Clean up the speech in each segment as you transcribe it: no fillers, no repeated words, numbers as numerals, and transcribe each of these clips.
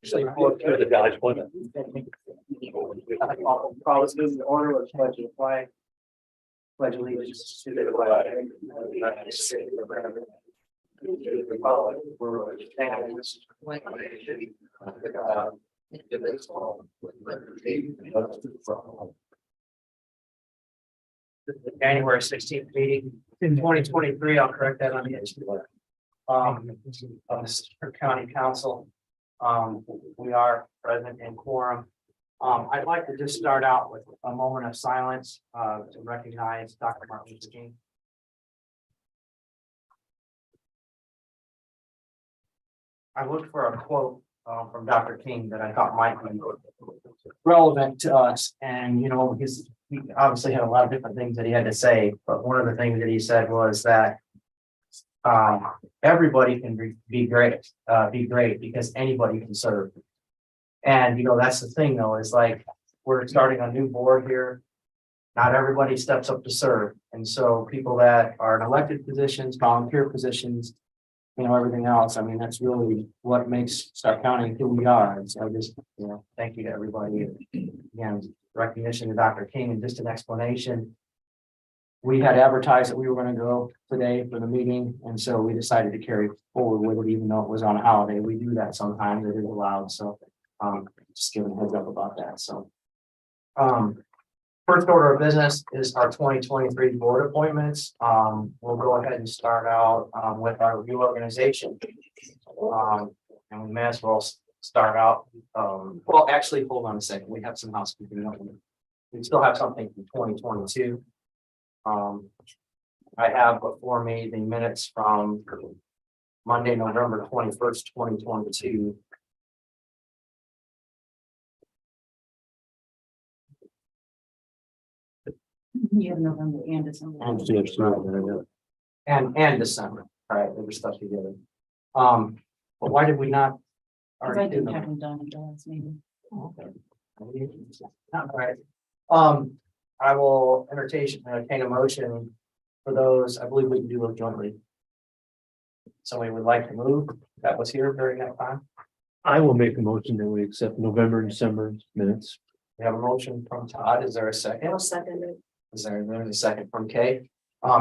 Actually, the guys one. Follows in order of pledge of flag. Pledge allegiance to the flag. January 16th meeting in 2023. I'll correct that on the agenda. Of the Starke County Council. We are present in quorum. I'd like to just start out with a moment of silence to recognize Dr. Martin Luther King. I looked for a quote from Dr. King that I thought might be relevant to us, and you know, he obviously had a lot of different things that he had to say, but one of the things that he said was that everybody can be great because anybody can serve. And you know, that's the thing though, is like we're starting a new board here. Not everybody steps up to serve. And so people that are in elected positions, volunteer positions, you know, everything else. I mean, that's really what makes Starke County who we are. And so I just, you know, thank you to everybody. Again, recognition to Dr. King, and just an explanation. We had advertised that we were going to go today for the meeting, and so we decided to carry forward with it, even though it was on a holiday. We do that sometimes, it is allowed, so just giving a heads up about that. So first order of business is our 2023 board appointments. We'll go ahead and start out with our reorganization, and we may as well start out. Well, actually, hold on a second, we have some housekeeping. We still have something from 2022. I have before me the minutes from Monday, November 21st, 2022. You have November and December. And December, right? They were stuck together. But why did we not? Because I didn't have them done at the last meeting. Okay. All right. I will entertain a motion for those. I believe we can do those jointly. Somebody would like to move that was here during that time. I will make a motion that we accept November and December minutes. We have a motion from Todd. Is there a second? I'll second it. There's a second from Kay.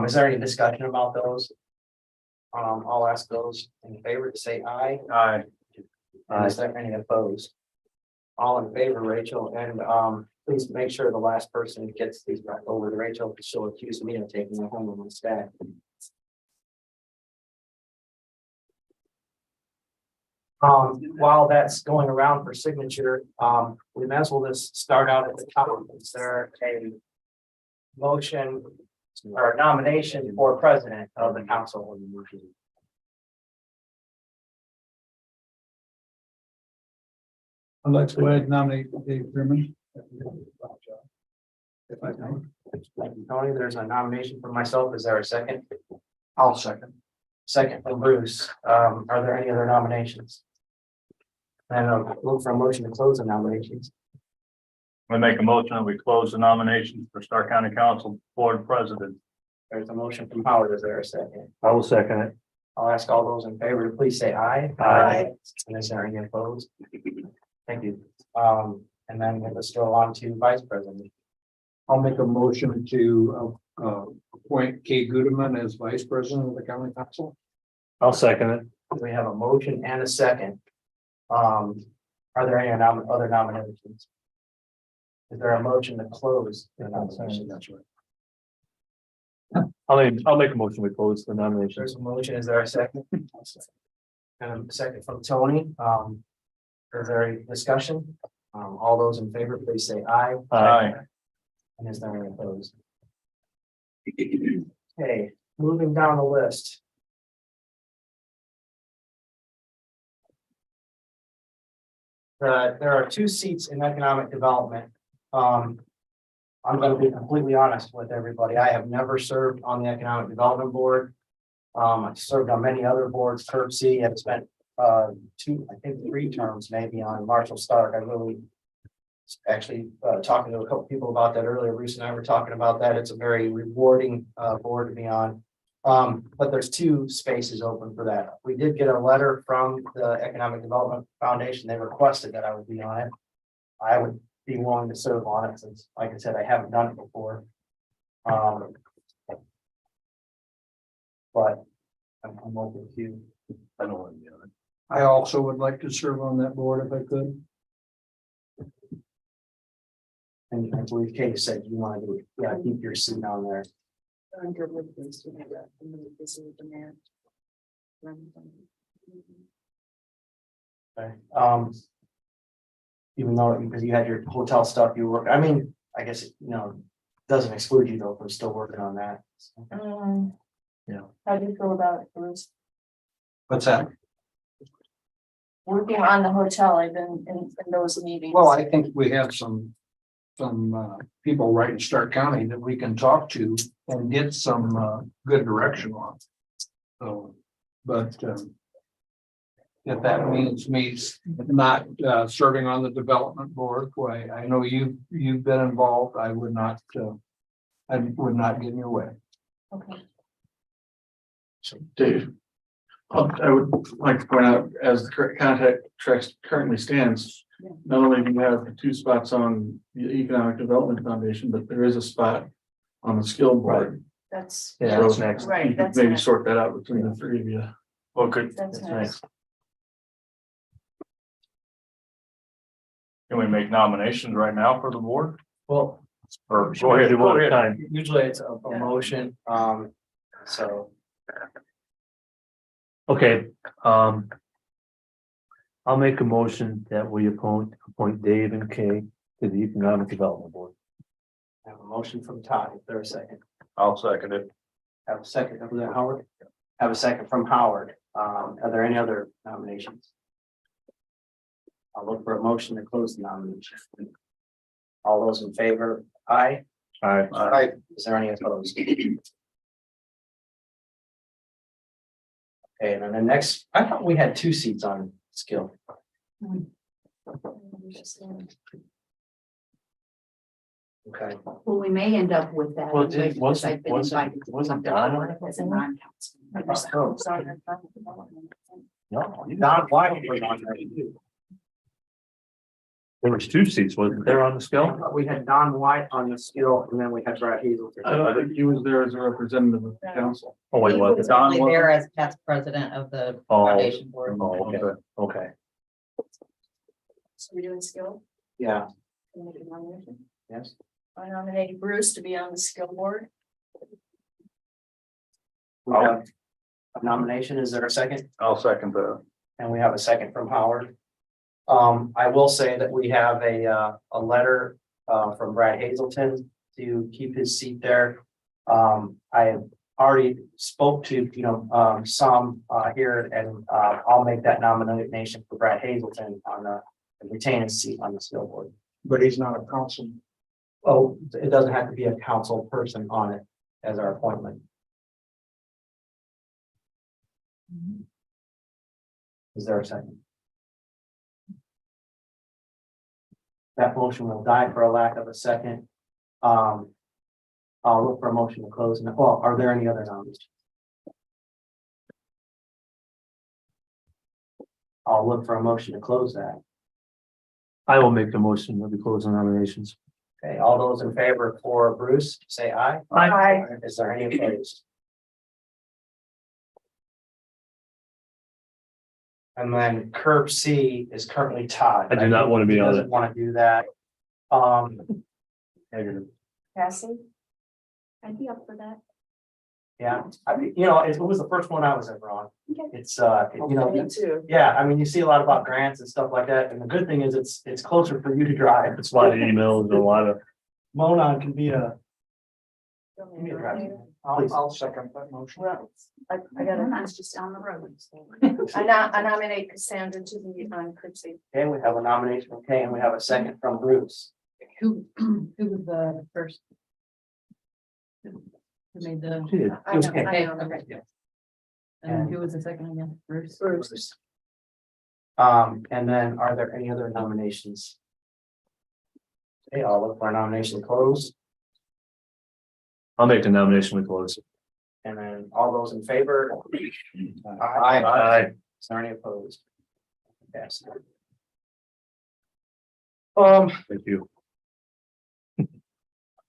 Is there any discussion about those? I'll ask those in favor to say aye. Aye. And is there any opposed? All in favor, Rachel, and please make sure the last person gets these back over to Rachel, because she'll accuse me of taking them home on my stack. While that's going around for signature, we may as well just start out at the top. Is there a motion or a nomination for president of the council? I'd like to go ahead and nominate Dave Freeman. If I may. Thank you, Tony. There's a nomination for myself. Is there a second? I'll second. Second from Bruce. Are there any other nominations? And I'll look for a motion to close the nominations. I make a motion that we close the nominations for Starke County Council Board President. There's a motion from Howard. Is there a second? I will second it. I'll ask all those in favor to please say aye. Aye. And is there any opposed? Thank you. And then let's go on to vice president. I'll make a motion to appoint Kay Goodeman as vice president of the county council. I'll second it. We have a motion and a second. Are there any other nominations? Is there a motion to close the nomination? That's right. I'll make a motion we close the nominations. There's a motion. Is there a second? And a second from Tony. Is there any discussion? All those in favor, please say aye. Aye. And is there any opposed? Okay, moving down the list. There are two seats in economic development. I'm going to be completely honest with everybody. I have never served on the economic development board. I've served on many other boards. Curbsy. I've spent 3 terms maybe on Marshall Starke. I really actually talking to a couple people about that earlier. Bruce and I were talking about that. It's a very rewarding board to be on. But there's 2 spaces open for that. We did get a letter from the Economic Development Foundation. They requested that I would be on it. I would be willing to serve on it since, like I said, I haven't done it before. But I'm open to. I don't want to be on it. I also would like to serve on that board if I could. And I believe Kate said you want to do, yeah, keep your seat on there. I'm good with this, to have that, and then this is the man. Okay. Even though, because you had your hotel stuff, you work, I mean, I guess, doesn't exclude you though, if we're still working on that. Yeah. How do you feel about it, Bruce? What's that? Working on the hotel, I've been in those meetings. Well, I think we have some people right in Stark County that we can talk to and get some good direction on. So, but if that means me not serving on the development board, why, I know you've been involved, I would not get in your way. Okay. Dave, I would like to point out, as the current contract currently stands, Yeah. not only do you have the 2 spots on the Economic Development Foundation, but there is a spot on the skill board. That's. Yeah, that's next. You Right, could that's maybe next. sort that out between the 3 of you. Well, could, That's That's nice. can we make nominations right now for the board? Well, Or go ahead, Do one go at a ahead. time. usually it's a motion, so. Okay, I'll make a motion that we appoint Dave and Kay to the Economic Development Board. I have a motion from Todd, if there's a second. I'll second it. Have a second, was that Howard? Have a second from Howard. Are there any other nominations? I'll look for a motion to close the nomination. All those in favor, aye. Aye. Is there any opposed? Okay, and then the next, I thought we had 2 seats on skill. Okay, Well, we may end up with that. Well, anyway, it wasn't- because I've been wasn't- invited to wasn't come Don forward on it? as a non-council. Oh. No, Don White was on there too. there was 2 seats, wasn't there, on the I scale? thought we had Don White on the skill and then we had Brad Hazelton. I don't think he was there as a representative of the council. Oh, wait, He what? was Don only was- there as past president of the Oh, foundation board. oh, okay, okay. So we're doing skill? Yeah, Can we make a nomination? yes. I nominate Bruce to be on the skill board. We have a nomination. Is there a second? I'll second that. And we have a second from Howard. I will say that we have a letter from Brad Hazelton to keep his seat there. I have already spoke to, some here and I'll make that nomination for Brad Hazelton on the retain his seat on the skill board. But he's not a council. Oh, it doesn't have to be a council person on it as our appointment. Is there a second? That motion will die for a lack of a second. I'll look for a motion to close. Well, are there any other nominations? I'll look for a motion to close that. I will make the motion that we close the nominations. Okay, all those in favor for Bruce, say aye. Aye. Is there any opposed? And then curb C is currently Todd. I do not want to be He on doesn't it. want to do that. Cassie? I'd be up for that. Yeah, I mean, it was the first one I was ever on. Okay. It's, Me too. yeah, I mean, you see a lot about grants and stuff like that. And the good thing is it's closer for you to drive. It's a lot of emails, and a lot of, Mona can be a. Give me a drive. Please. I'll second that motion. Well, I got it. It's just down the road. so. I nominate Cassandra to be on Cripsy. Okay, we have a nomination from Kay and we have a second from Bruce. Who was the first? Who made the, she did. I know, Okay. okay. and who was the second again? Bruce? Bruce. And then are there any other nominations? Okay, I'll look for a nomination closed. I'll make the nomination we close. And then all those in favor? Aye. Is there any opposed? Yes. Thank you.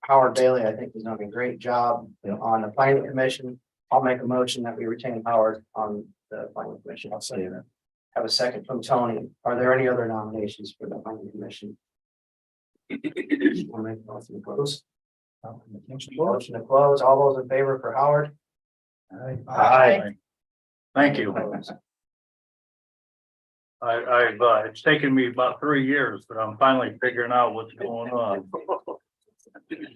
Howard Bailey, I think, is doing a great job Yeah. on the planning commission. I'll make a motion that we retain Howard on the planning commission. I'll say that. Have a second from Tony. Are there any other nominations for the planning commission? I'll make a motion to close. Motion to close. All those in favor for Howard? Aye. Thank you. It's taken me about 3 years, but I'm finally figuring out what's going on. Do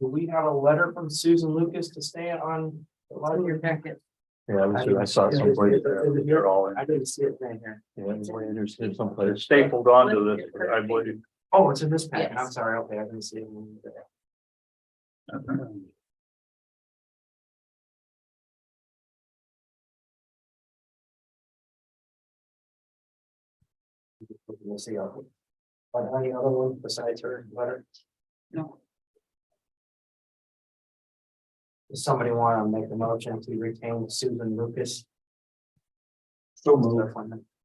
we have a letter from Susan Lucas to stay on the library packet? Yeah, I saw it someplace there. They're all in. I didn't see it in here. Yeah, there's It's someplace. stapled onto this, I believe. Oh, it's in this packet. I'm Yes. sorry. Okay, I didn't see it. in there. We'll see. Are there any other ones besides her letter? No. Does somebody want to make a motion to retain Susan Lucas? So moved.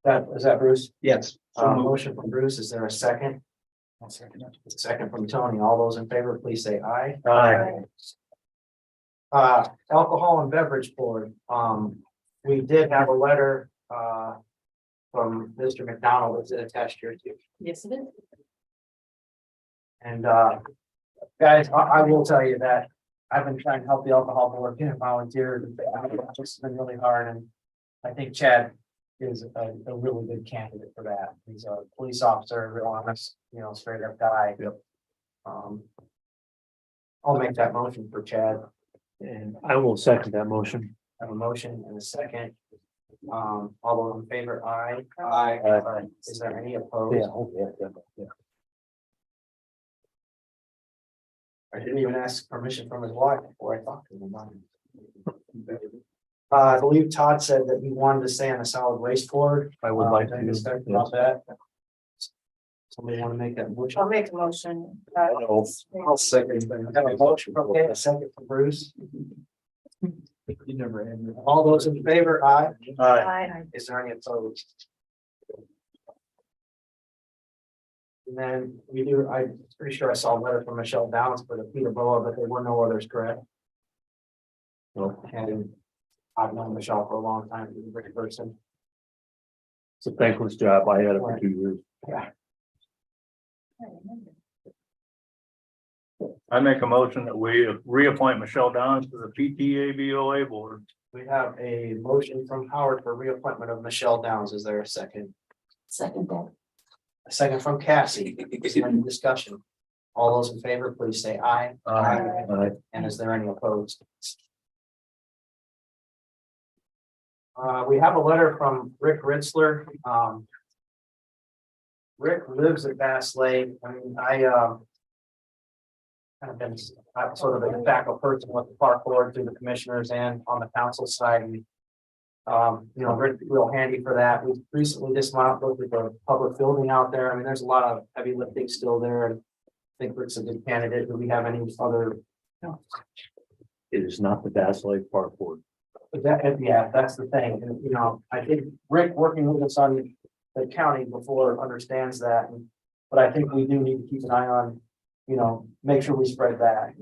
That, is that Bruce? Yes. Motion from Bruce. Is there a second? Second from Tony. All those in favor, please say aye. Aye. Alcohol and beverage board, we did have a letter, from Mr. McDonald that's attached here too. Yes, it is. And, guys, I will tell you that I've been trying to help the alcohol board get volunteers. It's been really hard, and I think Chad is a really good candidate for that. He's a police officer, real honest, straight up guy. Yep. I'll make that motion for Chad. And I will second that motion. I have a motion and a second. All those in favor, aye. Aye. Is there any opposed? Yeah. I didn't even ask permission from his wife before I talked to him about it. I believe Todd said that he wanted to stay on the solid waste board. I would like Can I to. discuss about that? Somebody want to make that motion? I'll make a motion. I'll second. I have a motion, okay, a second from Bruce. You never had. All those in favor, aye. Aye. Is there any opposed? And then we do, I'm pretty sure I saw a letter from Michelle Downs for the Peterborough, but there were no others, correct? No. And I've known Michelle for a long time, she's a great person. It's a thankless job. I had it for 2 years. Yeah. I make a motion that we reappoint Michelle Downs to the PTABOA board. We have a motion from Howard for reappointment of Michelle Downs. Is there a second? Second that. A second from Cassie. Is there any discussion? All those in favor, please say aye. Aye. And is there any opposed? We have a letter from Rick Ritzler. Rick lives at Bass Lake. I mean, kind of been, I'm sort of a de facto person with the park board through the commissioners and on the council side. And Rick, real handy for that. We recently dismantled the public building out there. I mean, there's a lot of heavy lifting still there, and I think Rick's a good candidate. Do we have any other? It is not the Bass Lake Park Board. Yeah, that's the thing. And, I think Rick working with us on the county before understands that. But I think we do need to keep an eye on, make sure we spread that.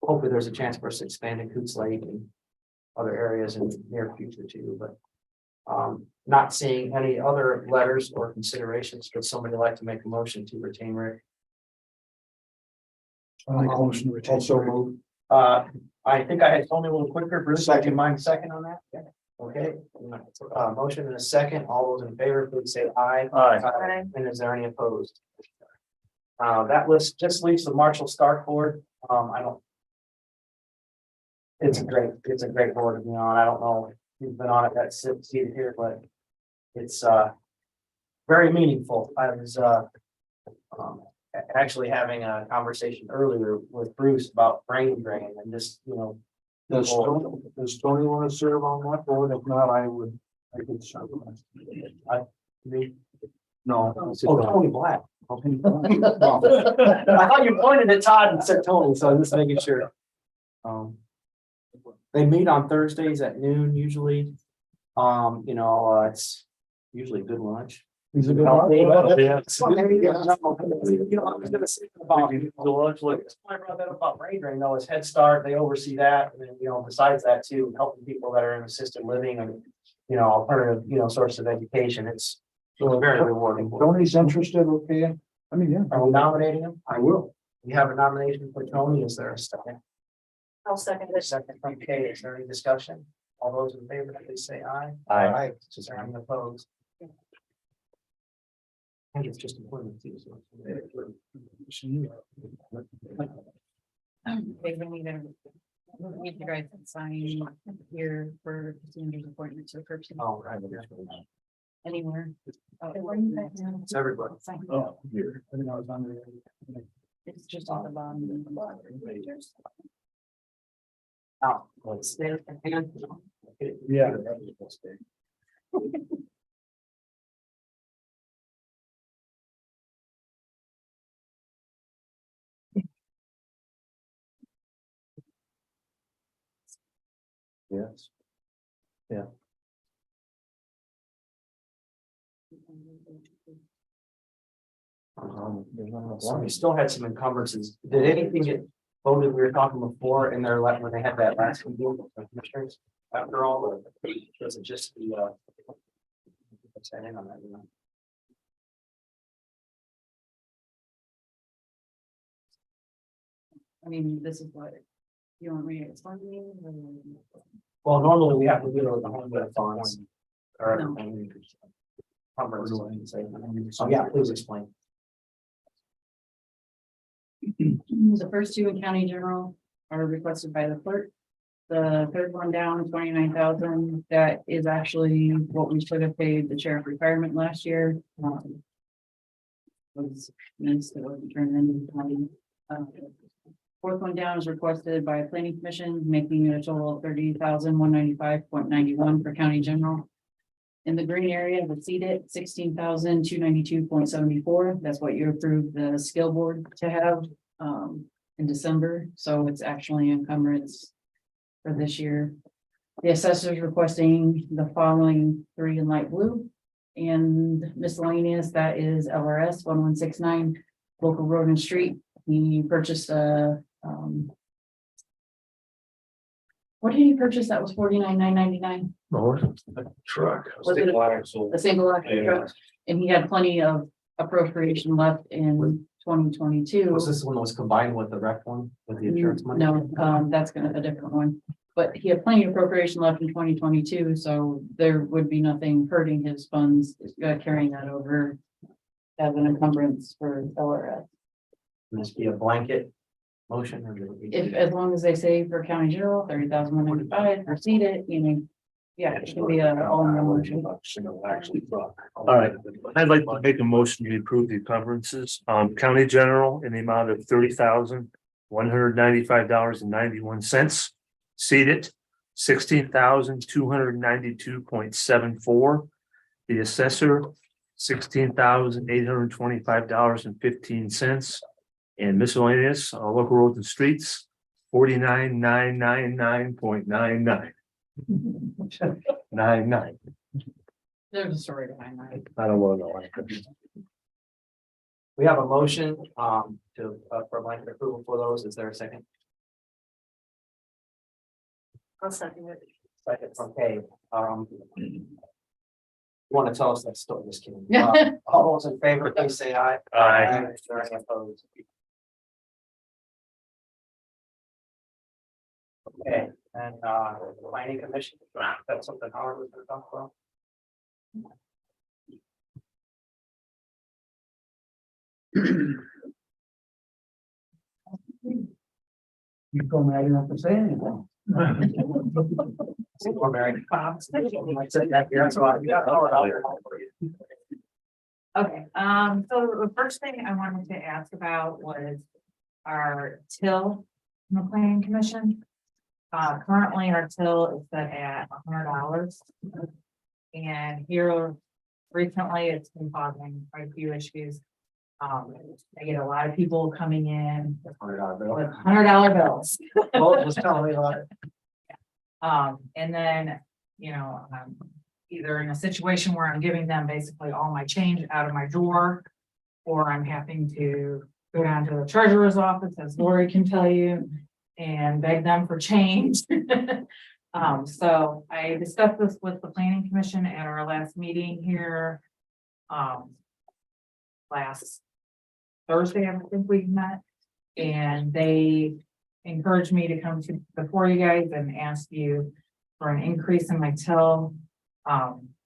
Hopefully there's a chance for us to expand in Coots Lake and other areas in the near future too, but not seeing any other letters or considerations. Would somebody like to make a motion to retain Rick? I'll make a motion to retain. Also moved. I think I had told me a little quicker. Bruce, would you mind second on that? Yeah. Okay, motion and a second. All those in favor, please say aye. Aye. And is there any opposed? That list just leaves the Marshall Starke board. It's a great board to be on. I don't know if you've been on it, that's seated here, but it's very meaningful. I was actually having a conversation earlier with Bruce about brain drain and just, Does Tony want to serve on that board? If not, I could serve on it. No. Oh, Tony Black. I thought you pointed at Todd and said Tony, so I'm just making sure. They meet on Thursdays at noon usually. It's usually a good lunch. He's a good Healthy. Yeah. Well, there you go. I was gonna say about. That's why I brought that up about brain drain, though, is Head Start, they oversee that, and then, besides that too, helping people that are in assisted living and, alternative, sources of education, it's very rewarding. Tony's interested, okay? I mean, yeah. Are we nominating him? I will. We have a nomination for Tony, is there a second? I'll second this. Second from Kay, is there any discussion? All those in favor, please say aye. Aye. Is there any opposed? I think it's just important too, so. Okay, we need you guys to sign here for Sandra's appointment to the person Oh, right. anywhere. It's everybody. Oh, here. I think I was on there. It's just on the bottom. Oh, let's stay. Yeah. Yes. So we still had some encumbrances. Did anything get voted? We were talking before in their, when they had that last meeting with the commissioners after all, or was it just the, signing on that, I mean, this is what you want me to explain to you? Well, normally we have to do it with the home with funds. Or. No. Encumbrances. So yeah, please explain. The first two in county general are requested by the clerk. The third one down, 29,000, that is actually what we should have paid the sheriff retirement last year. Was missed, it wasn't turned into the county. Fourth one down is requested by planning commission, making it a total of 30,195.91 for county general. In the green area, the seated 16,292.74. That's what you approved the skill board to have in December. So it's actually encumbrance for this year. The assessors requesting the following three in light blue, and miscellaneous, that is LRS 1169 local road and street. He purchased a what did he purchase? That was $49,999. Truck. Was it a single axle truck? And he had plenty of appropriation left in 2022. Was this one that was combined with the rec one with the insurance money? No, that's a different one. But he had plenty of appropriation left in 2022, so there would be nothing hurting his funds, carrying that over as an encumbrance for LRS. Can this be a blanket motion? Or If, as long as they say for county general, 30,195, proceed it, yeah, it can be a all in one motion. All right, I'd like to make a motion to approve the encumbrances, county general in the amount of $30,195.91. Seated, 16,292.74. The assessor, $16,825.15. And miscellaneous, local roads and streets, 49,999.99. 99. There's a story behind that. I don't want to know. We have a motion for blanket approval for those. Is there a second? I'll second it. Second from Kay. You want to tell us that story? Just kidding. All those in favor, please say aye. Aye. Is there any opposed? Okay, and planning commission, that's something Howard was gonna talk about. You told me I didn't have to say anything. We're married. I said that here, that's why we got Howard out here. Okay, so the first thing I wanted to ask about was our till in the planning commission. Currently our till is set at $100. And here recently it's been causing quite a few issues. I get a lot of people coming in $100 bill. with $100 bills. Well, just tell me about it. And then, you know, either in a situation where I'm giving them basically all my change out of my drawer, or I'm having to go down to the treasurer's office, as Lori can tell you, and beg them for change. So I discussed this with the planning commission at our last meeting here. Last Thursday, I think we met, and they encouraged me to come to before you guys and ask you for an increase in my till.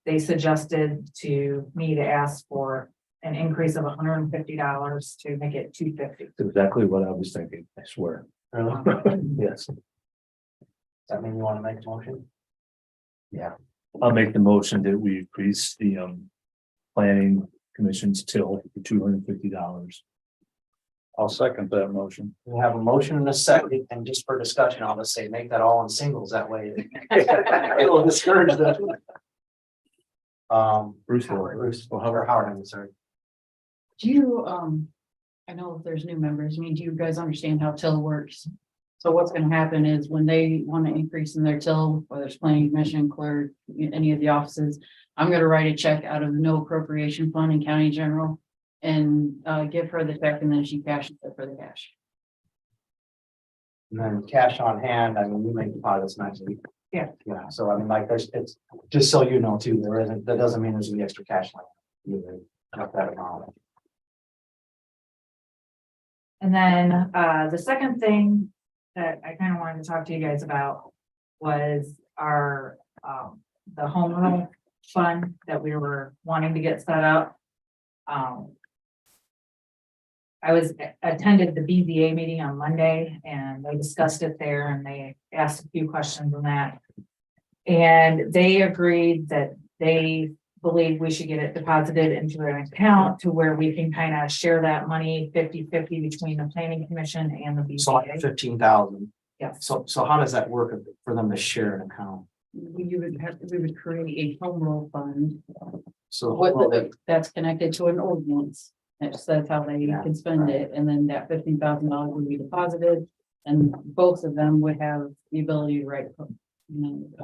They suggested to me to ask for an increase of $150 to make it $250. That's exactly what I was thinking, I swear. Yes, Does that mean you want to make a motion? I'll make the motion that we increase the planning commission's till for $250. I'll second that motion. We have a motion and a second, and just for discussion, I'll just say, make that all in singles, that way. It will discourage them. Bruce, Howard, I'm sorry. Do you, I know if there's new members, I mean, do you guys understand how till works? So what's gonna happen is when they want to increase in their till, whether it's planning commission, clerk, any of the offices, I'm gonna write a check out of the no appropriation fund in county general and give her the check, and then she cashes it for the cash. And then cash on hand, I mean, we make deposits nicely. Yeah. Yeah, so I mean, like, it's, just so you know too, there isn't, that doesn't mean there's any extra cash line. Either, not that amount. And then, the second thing that I kind of wanted to talk to you guys about was our, the home rule fund that we were wanting to get set up. I attended the BZA meeting on Monday, and they discussed it there, and they asked a few questions on that. And they agreed that they believe we should get it deposited into an account to where we can kind of share that money 50-50 between the planning commission and the So like BZA. 15,000. Yeah. So how does that work for them to share an account? We would create a home rule fund. So That's connected to an ordinance. That's how they Yeah, can spend it, and then that $15,000 would be deposited, and both of them would have the ability to write,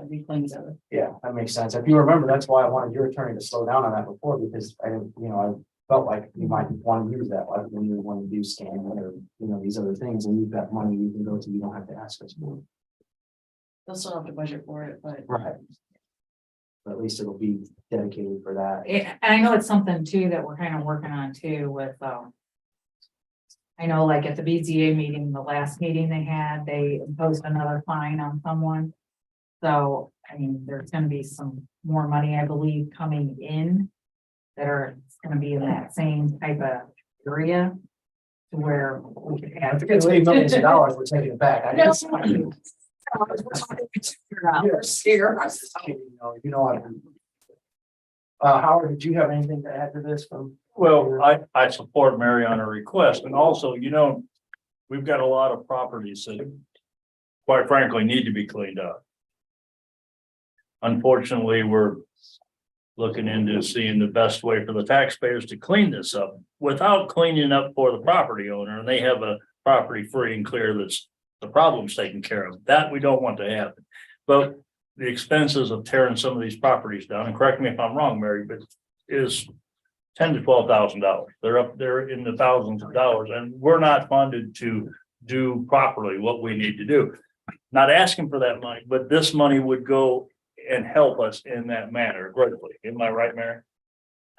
be claims of it. yeah, that makes sense. If you remember, that's why I wanted your attorney to slow down on that before, because I didn't, I felt like you might want to use that, like when you want to do scanning or, these other things, and you've got money you can go to, you don't have to ask us for. They'll still have to budget for it, but Right. But at least it'll be dedicated for that. And I know it's something too that we're kind of working on too with, I know like at the BZA meeting, the last meeting they had, they imposed another fine on someone. So, I mean, there's gonna be some more money, I believe, coming in that are gonna be in that same type of area to where we could have. If it's $8 million, we're taking it back. I guess. Howard, did you have anything to add to this from? Well, I support Mary on her request, and also, we've got a lot of properties that quite frankly need to be cleaned up. Unfortunately, we're looking into seeing the best way for the taxpayers to clean this up without cleaning up for the property owner, and they have a property free and clear that's the problem's taken care of. That we don't want to happen. But the expenses of tearing some of these properties down, and correct me if I'm wrong, Mary, but is $10,000 to $12,000. They're up there in the thousands of dollars, and we're not funded to do properly what we need to do. Not asking for that money, but this money would go and help us in that manner greatly. Am I right, Mary?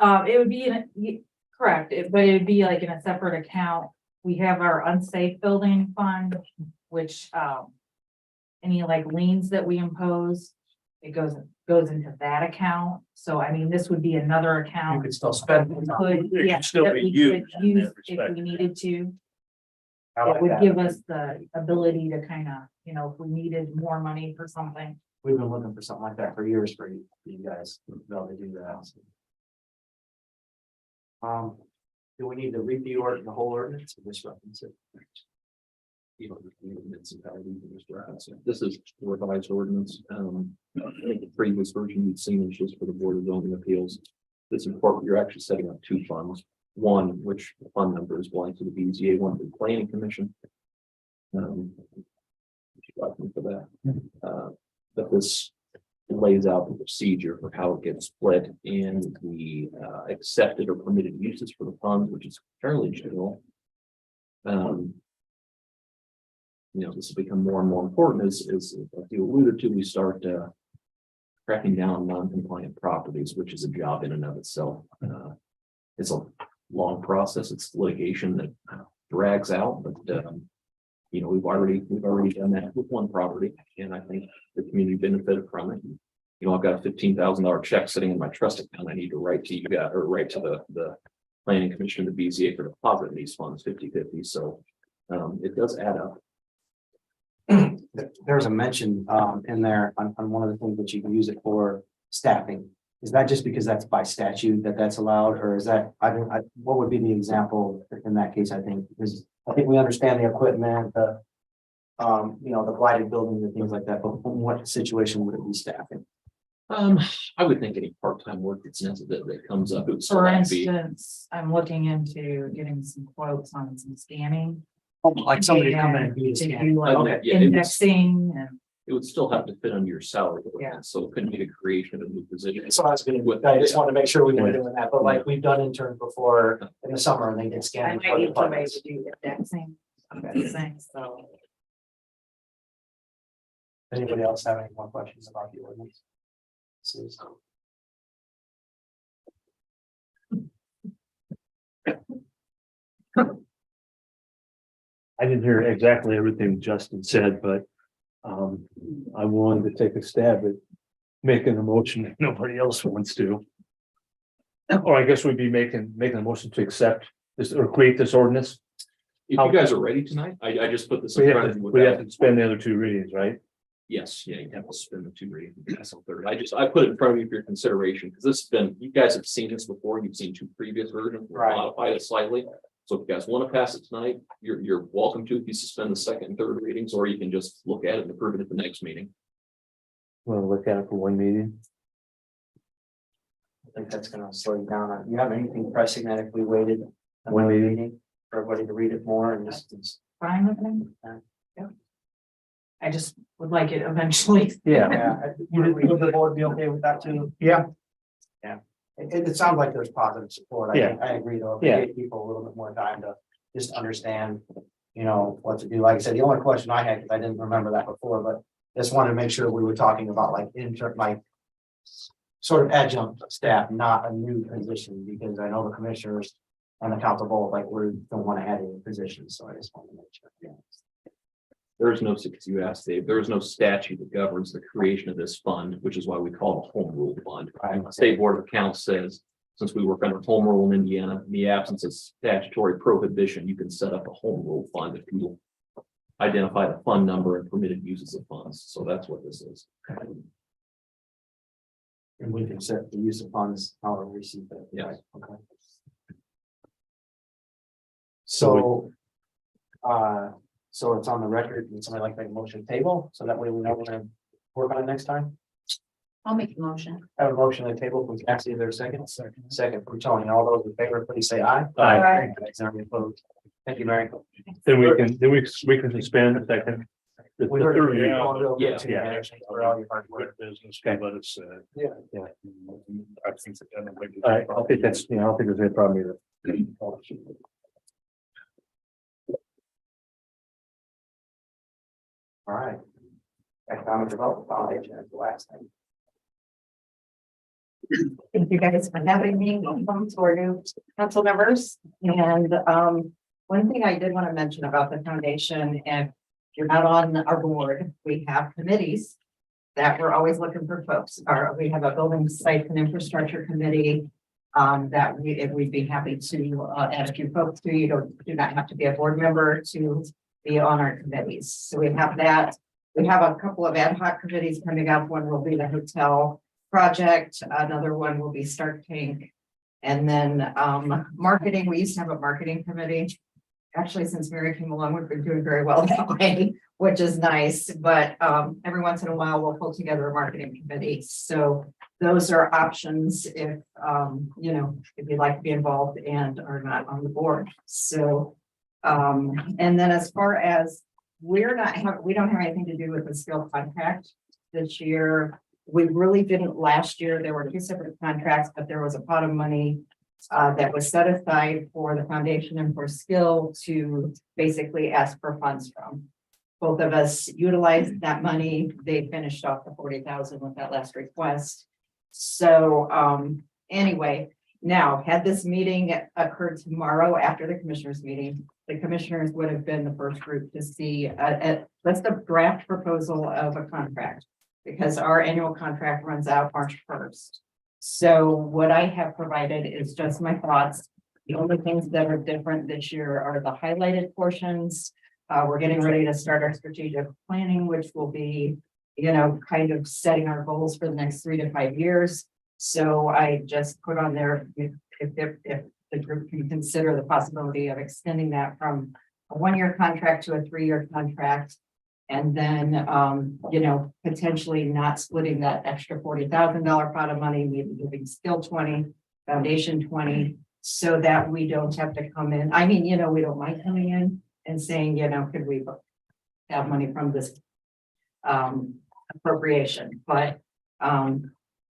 It would be, correct, but it would be like in a separate account. We have our unsafe building fund, which, any like liens that we impose, it goes into that account. So I mean, this would be another You account. could still spend. We it. could, It yeah, could still that be we could used in use that if respect. we needed to. I It like would that. give us the ability to kind of, if we needed more money for something. We've been looking for something like that for years for you guys to be able to do that. Do we need to read the whole ordinance or just reference it? This is revised ordinance. The previous version you'd seen was just for the Board of Zoning Appeals. This important, you're actually setting up two funds. one, which the fund number is belonging to the BZA, one to the planning commission. If you'd like me for that. But this lays out the procedure for how it gets split in the accepted or permitted uses for the funds, which is fairly general. This will become more and more important as like you alluded to, we start cracking down on non-compliant properties, which is a job in and of itself. It's a long process. It's litigation that drags out, but we've already done that with one property, and I think the community benefited from it. I've got a $15,000 check sitting in my trust account. I need to write to you guys or write to the planning commission, the BZA, for deposit in these funds 50/50. So it does add up. There's a mention in there on one of the things that you can use it for staffing. Is that just because that's by statute that's allowed, or is that, what would be the example in that case? I think, because I think we understand the equipment, the blighted buildings and things like that, but in what situation would it be staffing? I would think any part-time work that comes up. It would still For have to be. instance, I'm looking into getting some quotes on some scanning. Like somebody come in and do the To scanning. do like Okay, yeah, it was- indexing and. It would still have to fit under your salary. Yeah. ordinance, So it couldn't be the creation of a new position. So I was gonna, I just wanted to make sure we were doing that, but like we've done interns before in the summer and they did I scanning. might for need somebody departments. to do indexing, things, so. Anybody else have any more questions about the ordinance? Susan? I didn't hear exactly everything Justin said, but I wanted to take a stab at making a motion if nobody else wants to. Or I guess we'd be making a motion to accept this or create this ordinance. If you guys are ready tonight, I just put this We in front have of to, you. we have without- to spend the other two readings, right? Yes, yeah, you have to spend the 2 readings. That's a third. I put it in front of you for your consideration, because this has been, you guys have seen this before. You've seen 2 previous versions. We Right. modified it slightly. So if you guys want to pass it tonight, you're welcome to, if you suspend the second and third readings, or you can just look at it and approve it at the next meeting. Want to look at it for one meeting? I think that's gonna slow you down. You have anything pressing that if we waited One one meeting. meeting for everybody to read it more and just. Fine with me. Yeah. I just would like it eventually. Yeah. Would the board be okay with that too? Yeah. Yeah, it sounds like there's positive support. I agree though. If we Yeah. give people a little bit more time to just understand, what to do. Like I said, the only question I had, because I didn't remember that before, but just wanted to make sure we were talking about like sort of adjunct staff, not a new position, because I know the commissioners and the council both, like, we don't want to add any positions, so I just want to make sure. Yeah. There is no, because you asked Dave, there is no statute that governs the creation of this fund, which is why we call it a home rule fund. Right. State Board of Accounts says, since we work under home rule in Indiana, in the absence of statutory prohibition, you can set up a home rule fund if you identify the fund number and permitted uses of funds. So that's what this is. And we can set the use of funds, however we see that. Yeah. Right, okay. So, so it's on the record, would somebody like to make a motion table, so that way we know we're gonna work on it next time? I'll make a motion. I have a motion on the table from Cassie, is there a second? Second from Tony, all those in favor, please say aye. Aye. Anybody opposed? Thank you, Mary. Then we can suspend if that can. The We heard third you. reading. Yeah. Yeah. Thanks for all your hard work. Business, but it's, Yeah. Yeah. I think that. All right, I think that's, I don't think there's any problem either. All right. Economic Development Foundation is the last thing. Thank you guys for having me. Welcome to our new council members. And one thing I did want to mention about the foundation, and if you're not on our board, we have committees that we're always looking for folks. We have a building site and infrastructure committee that we'd be happy to add a few folks to. You do not have to be a board member to be on our committees. So we have that. We have a couple of ad hoc committees coming up. One will be the hotel project. Another one will be Starke. And then marketing, we used to have a marketing committee. actually, since Mary came along, we've been doing very well that way, which is nice, but every once in a while, we'll pull together a marketing committee. So those are options if you know, if you'd like to be involved and are not on the board. So and then as far as we don't have anything to do with the skill contract this year. We really didn't last year. There were two separate contracts, but there was a pot of money that was set aside for the foundation and for skill to basically ask for funds from. Both of us utilized that money. They finished off the 40,000 with that last request. So anyway, now had this meeting occurred tomorrow after the commissioners meeting, the commissioners would have been the first group to see that's the draft proposal of a contract, because our annual contract runs out March 1st. So what I have provided is just my thoughts. The only things that are different this year are the highlighted portions. We're getting ready to start our strategic planning, which will be, you know, kind of setting our goals for the next 3 to 5 years. So I just put on there, if the group can consider the possibility of extending that from a 1-year contract to a 3-year contract. And then, you know, potentially not splitting that extra $40,000 pot of money, maybe giving skill 20, foundation 20, so that we don't have to come in. I mean, you know, we don't mind coming in and saying, you know, could we have money from this appropriation? But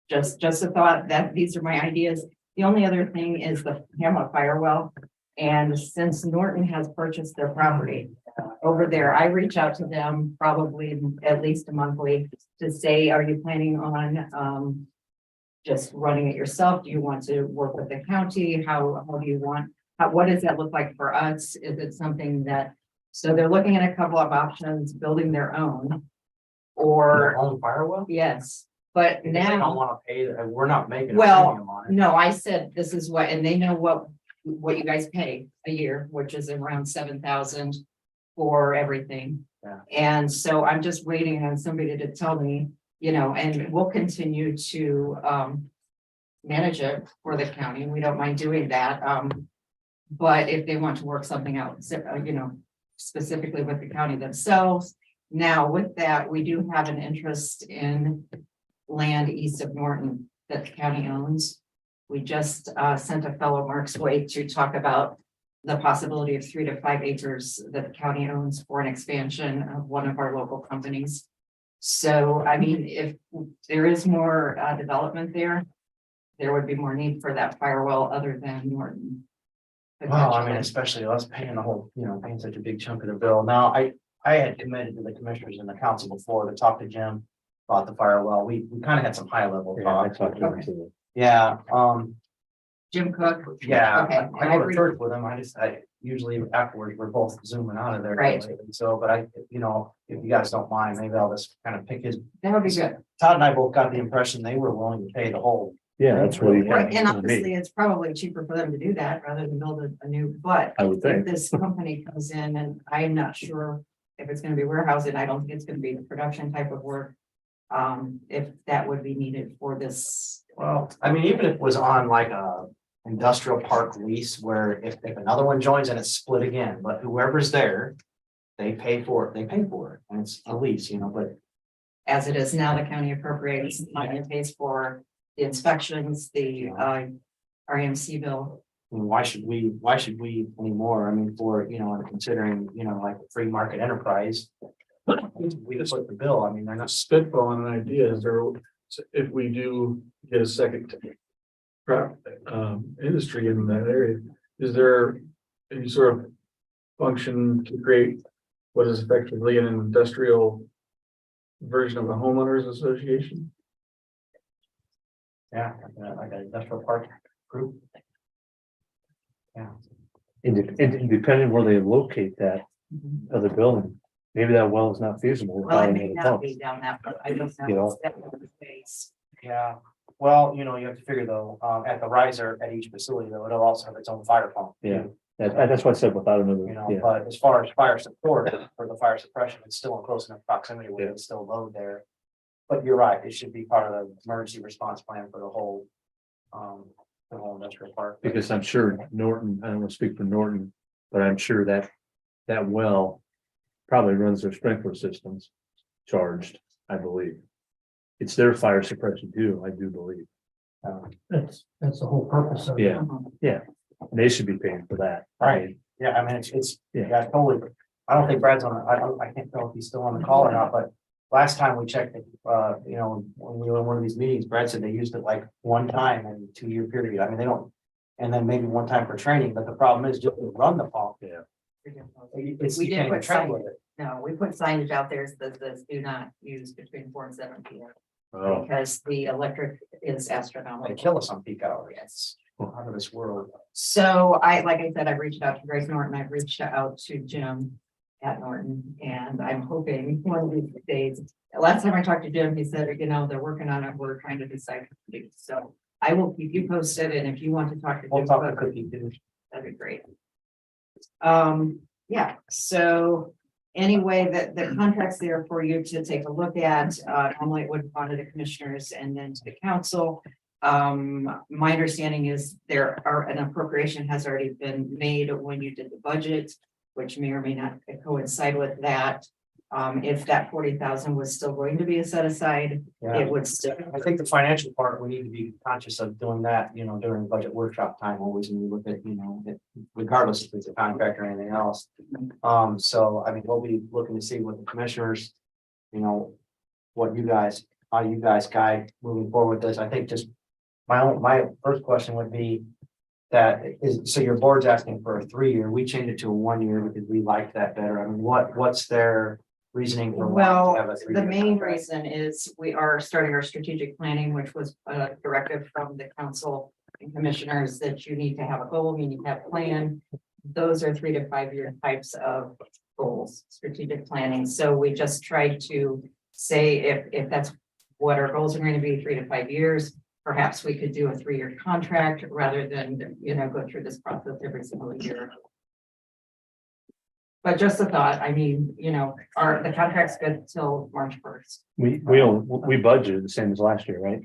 just a thought that these are my ideas. The only other thing is the Hamlet Firewell. And since Norton has purchased their property over there, I reach out to them probably at least monthly to say, are you planning on just running it yourself? Do you want to work with the county? How do you want, what does that look like for us? Is it something that, so they're looking at a couple of options, building their own or, Their own firewall? yes, but They don't now, want to pay, we're not making a Well, premium on it. no, I said, this is what, and they know what you guys pay a year, which is around 7,000 for everything. Yeah. And so I'm just waiting on somebody to tell me, you know, and we'll continue to manage it for the county. We don't mind doing that. But if they want to work something out, you know, specifically with the county themselves. Now with that, we do have an interest in land east of Norton that the county owns. We just sent a fellow Mark's way to talk about the possibility of 3 to 5 acres that the county owns for an expansion of one of our local companies. So, I mean, if there is more development there, there would be more need for that firewall other than Norton. Well, I mean, especially us paying the whole, you know, paying such a big chunk of the bill. Now, I had committed to the commissioners and the council before to talk to Jim about the firewall. We kind of had some high level I talk. talked to him too. Yeah, Jim Cook. yeah, Okay, I go to church with him. I usually afterwards, we're both zooming out of there. Right. And so, but you know, if you guys don't mind, maybe I'll just kind of pick his. That would be good. Todd and I both got the impression they were willing to pay the whole. Yeah, that's what he. Right, and obviously, it's probably cheaper for them to do that rather than build a new, but I would if think. this company comes in, and I'm not sure if it's gonna be warehousing, I don't think it's gonna be the production type of work. If that would be needed for this. Well, I mean, even if it was on like a industrial park lease where if another one joins and it's split again, but whoever's there, they pay for it, and it's a lease, you know, but. As it is now, the county appropriates money and pays for the inspections, the RMC bill. I mean, why should we anymore? I mean, for, you know, and considering, you know, like free market enterprise. We just put the bill, I mean, they're not. Spitballing an idea, is there, if we do get a second industry in that area, is there any sort of function to create what is effectively an industrial version of a homeowners association? Yeah, like an industrial park group. Yeah. And depending where they locate that other building, maybe that well is not feasible. Well, it without may another not pump. be down that, but I don't You know. know. Yeah, well, you know, you have to figure though, at the riser at each facility, though, it'll also have its own fire pump. Yeah. That's what I said without another, You know, yeah, but as far as fire support for the fire suppression, it's still in close enough proximity where Yeah. it's still load there. But you're right, it should be part of the emergency response plan for the whole industrial park. because I'm sure Norton, I don't want to speak for Norton, But I'm sure that that well probably runs their sprinkler systems charged, I believe. It's their fire suppression too, I do believe. That's the whole purpose of it. Yeah, they should be paying for that. Right. Yeah, I mean, it's, Yeah. yeah, totally. I don't think Brad's on, I can't tell if he's still on the call or not, but last time we checked, you know, when we were in one of these meetings, Brad said they used it like one time in a 2-year period. I mean, they don't. And then maybe one time for training, but the problem is just to run the pump. Yeah. It's, We you did can't even put travel sign- with it. No, we put signage out there that says do not use between 4 and 7 p.m. Oh, because the electric is They astronomical. kill us on peak hours. It's out of this world. So like I said, I've reached out to Grace Norton, I've reached out to Jim at Norton, and I'm hoping one of these days. Last time I talked to Jim, he said, you know, they're working on it, we're trying to decide what to do. So I will keep you posted, and if you want to talk to We'll Jim, talk to Cookie too. that'd be great. Yeah, so anyway, the contract's there for you to take a look at. Normally it would have gone to the commissioners and then to the council. My understanding is an appropriation has already been made when you did the budget, which may or may not coincide with that. If that 40,000 was still going to be a set aside, Yeah. it would still. I think the financial part, we need to be conscious of doing that, you know, during budget workshop time, always when we look at, you know, regardless if it's a contract or anything else. So I mean, we'll be looking to see what the commissioners, you know, how you guys guide moving forward with this. I think just my first question would be that is, so your board's asking for a 3-year, we changed it to a 1-year because we liked that better. I mean, what's their reasoning for wanting to have a 3-year The main contract? reason is we are starting our strategic planning, which was a directive from the council and commissioners that you need to have a goal, you need to have a plan. Those are 3 to 5 year types of goals, strategic planning. So we just tried to say if that's what our goals are going to be, 3 to 5 years, perhaps we could do a 3-year contract rather than, you know, go through this process every single year. But just a thought, I mean, you know, the contract's good till March 1st. we budgeted the same as last year, right?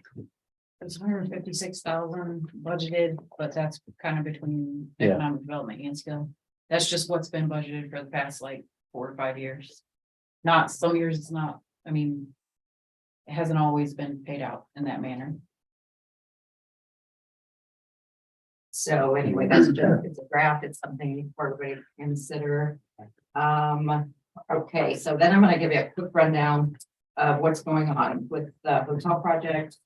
It's 156,000 budgeted, but that's kind of between Yeah. economic development and skill. That's just what's been budgeted for the past like 4 or 5 years. Not some years it's not, I mean. It hasn't always been paid out in that manner. So anyway, that's just, it's a draft, it's something for everybody to consider. Okay, so then I'm gonna give you a quick rundown of what's going on with the hotel project.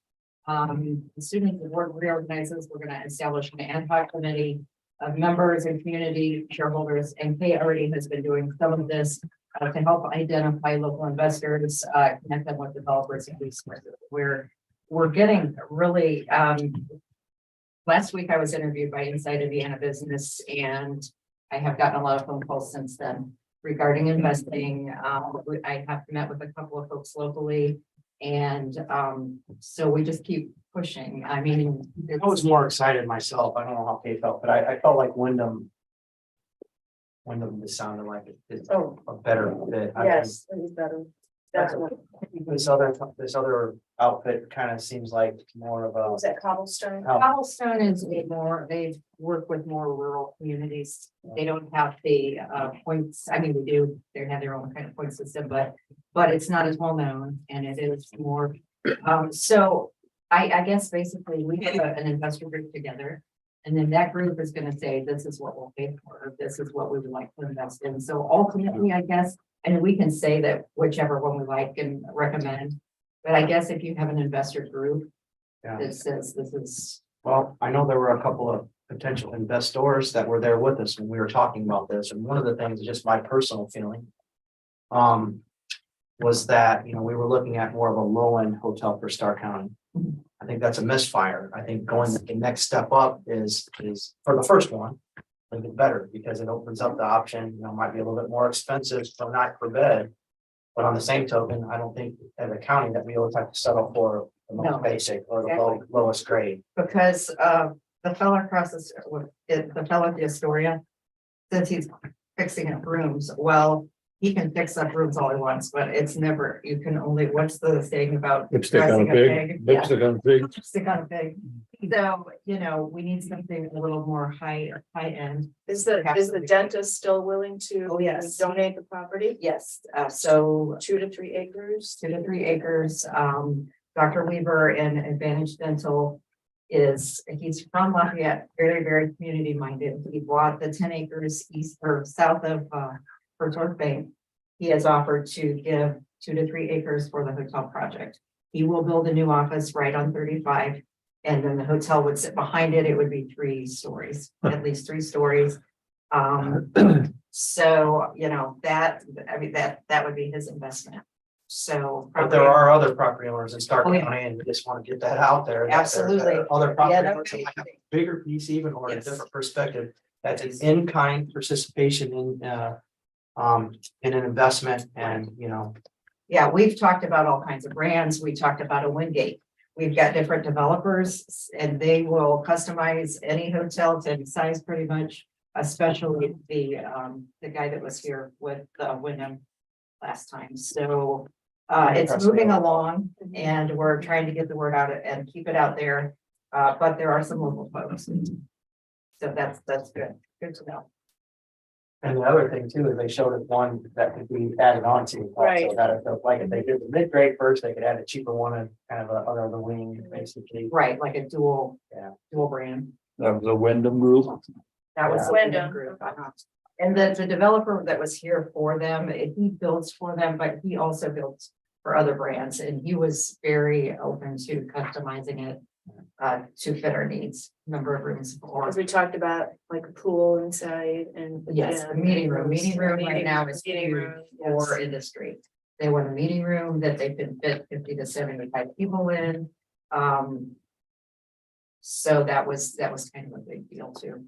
As soon as the board reorganizes, we're gonna establish an ad hoc committee of members and community shareholders, and Kay already has been doing some of this to help identify local investors, connect them with developers and resources. We're getting really, last week I was interviewed by Inside Indiana Business, and I have gotten a lot of phone calls since then regarding investing. I have met with a couple of folks locally, and so we just keep pushing. I mean, I was more excited myself. I don't know how Kate felt, but I felt like Wyndham just sounded like it's a better fit. I mean, Yes, it is better. Definitely. This other outfit kind of seems like more of a. Was that cobblestone? Cobblestone is they work with more rural communities. They don't have the points. I mean, they do, they have their own kind of point system, but it's not as well known, and it is more. So I guess basically we get an investor group together. And then that group is gonna say, this is what we'll pay for, this is what we would like to invest in. So ultimately, I guess, and we can say that whichever one we like and recommend. But I guess if you have an investor group Yeah. that says this is, Well, I know there were a couple of potential investors that were there with us when we were talking about this, and one of the things, just my personal feeling. Was that, you know, we were looking at more of a low-end hotel for Starke County. I think that's a misfire. I think going the next step up is for the first one. I think it's better because it opens up the option, you know, might be a little bit more expensive per night per bed. But on the same token, I don't think as a county that we always have to settle for the No. most basic or the Exactly. lowest grade. because the fellow across the fellow at the Astoria. Says he's fixing up rooms, well, he can fix up rooms all he wants, but it's never, you can only, what's the saying about? Lipstick on a dressing pig, Yeah. lipstick on a pig. Lipstick on a pig. So, you know, we need something a little more high end. Is the dentist still willing to? Oh, yes. Donate the property, Yes, so 2 to 3 acres? 2 to 3 acres. Dr. Weaver in Advantage Dental he's from Lafayette, very, very community minded. He bought the 10 acres east or south of North Bank. He has offered to give 2 to 3 acres for the hotel project. He will build a new office right on 35. And then the hotel would sit behind it. It would be 3 stories, at least 3 stories. So, you know, that would be his investment. So. But there are other property owners in Starke Oh, yeah. County, and we just want to get that out there. that there Absolutely. are Other Yeah, property that owners would that be- might have a bigger piece even, or a Yes. different perspective. That's an in-kind participation in an investment, and, you know, Yeah, we've talked about all kinds of brands. We talked about a Wingate. We've got different developers and they will customize any hotel to any size pretty much, especially the guy that was here with Wyndham last time. So it's moving along and we're trying to get the word out and keep it out there. But there are some local folks. So that's good. Good to know. and the other thing too, is they showed us one that could be added on to. also, Right. That if, like, if they did the mid-grade first, they could add a cheaper one and kind of a under the wing, basically. Right, like a dual brand. That was a Wyndham group. That was Yeah. the Wyndham. group. And the developer that was here for them, he builds for them, but he also builds for other brands and he was very open to customizing it to fit our needs, number of rooms. Or As we talked about, like a pool inside and. yes, the meeting room right now is Meeting huge room, for yes. industry. They want a meeting room that they can fit 50 to 75 people in. So that was kind of a big deal too.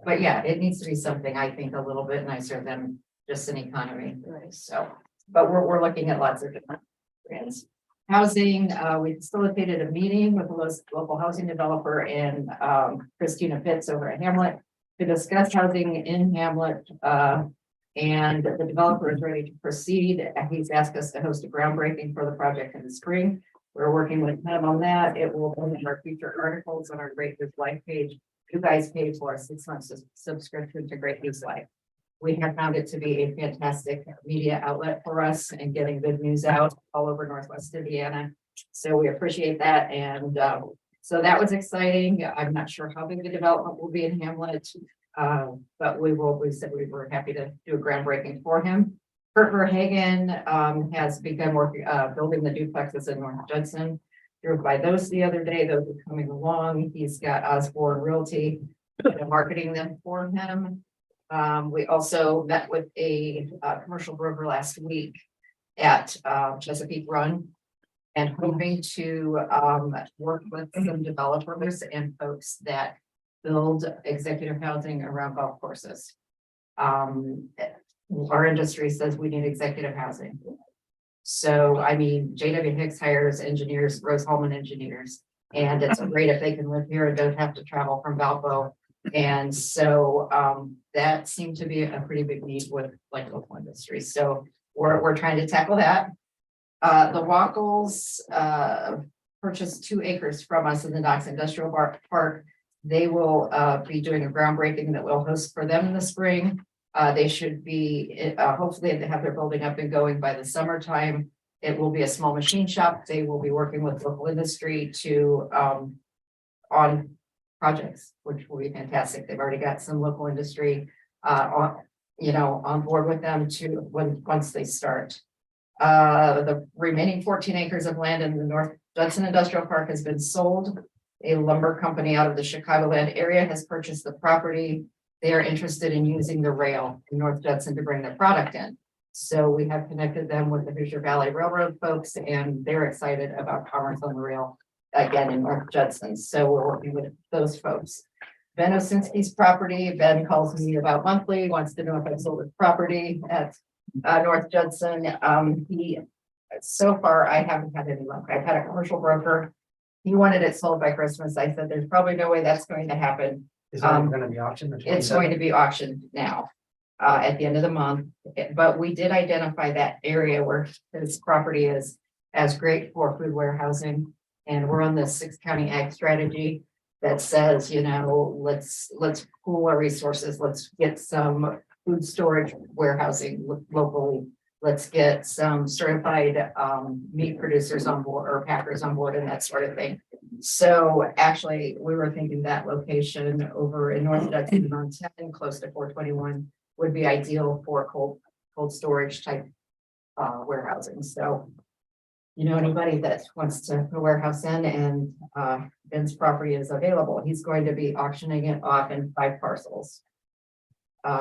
But yeah, it needs to be something I think a little bit nicer than just an economy. Right. So, but we're looking at lots of different brands. Housing, we facilitated a meeting with the local housing developer and Christina Pitts over at Hamlet to discuss housing in Hamlet. And the developer is ready to proceed. He's asked us to host a groundbreaking for the project in the spring. We're working with him on that. It will be in our future articles on our Great News Life page. You guys pay for a 6 months subscription to Great News Life. We have found it to be a fantastic media outlet for us and getting good news out all over Northwest Indiana. So we appreciate that. And so that was exciting. I'm not sure how big the development will be in Hamlet. But we said we were happy to do a groundbreaking for him. Kurt Verhagen has begun working, building the duplexes in North Judson. Drove by those the other day, those are coming along. He's got Osborne Realty marketing them for him. We also met with a commercial broker last week at Chesapeake Run and hoping to work with some developers and folks that build executive housing around golf courses. Our industry says we need executive housing. So, I mean, JW Hicks hires engineers, Rose Holman engineers, and it's great if they can live here and don't have to travel from Valpo. And so that seemed to be a pretty big need with like local industry. So we're trying to tackle that. The Wackles purchased 2 acres from us in the Knox Industrial Park. They will be doing a groundbreaking that we'll host for them in the spring. They should be, hopefully they have their building up and going by the summertime. It will be a small machine shop. They will be working with local industry to on projects, which will be fantastic. They've already got some local industry on board with them to once they start. The remaining 14 acres of land in the North Judson Industrial Park has been sold. A lumber company out of the Chicagoland area has purchased the property. They are interested in using the rail in North Judson to bring their product in. So we have connected them with the Hoosier Valley Railroad folks, and they're excited about commerce on the rail again in North Judson. So we're working with those folks. Ben Osinski's property, Ben calls me about monthly, wants to know if I sold his property at North Judson. So far, I haven't had any luck. I've had a commercial broker. He wanted it sold by Christmas. I said, there's probably no way that's going to happen. Is that gonna be auctioned? It's going to be auctioned now. at the end of the month. But we did identify that area where his property is as great for food warehousing. And we're on the 6 county ag strategy that says, you know, let's pool our resources. Let's get some food storage warehousing locally. Let's get some certified meat producers on board or packers on board and that sort of thing. So actually, we were thinking that location over in North Dutton on 10, close to 421, would be ideal for cold storage type warehousing. So, you know, anybody that wants to put a warehouse in and Ben's property is available, he's going to be auctioning it off in 5 parcels. We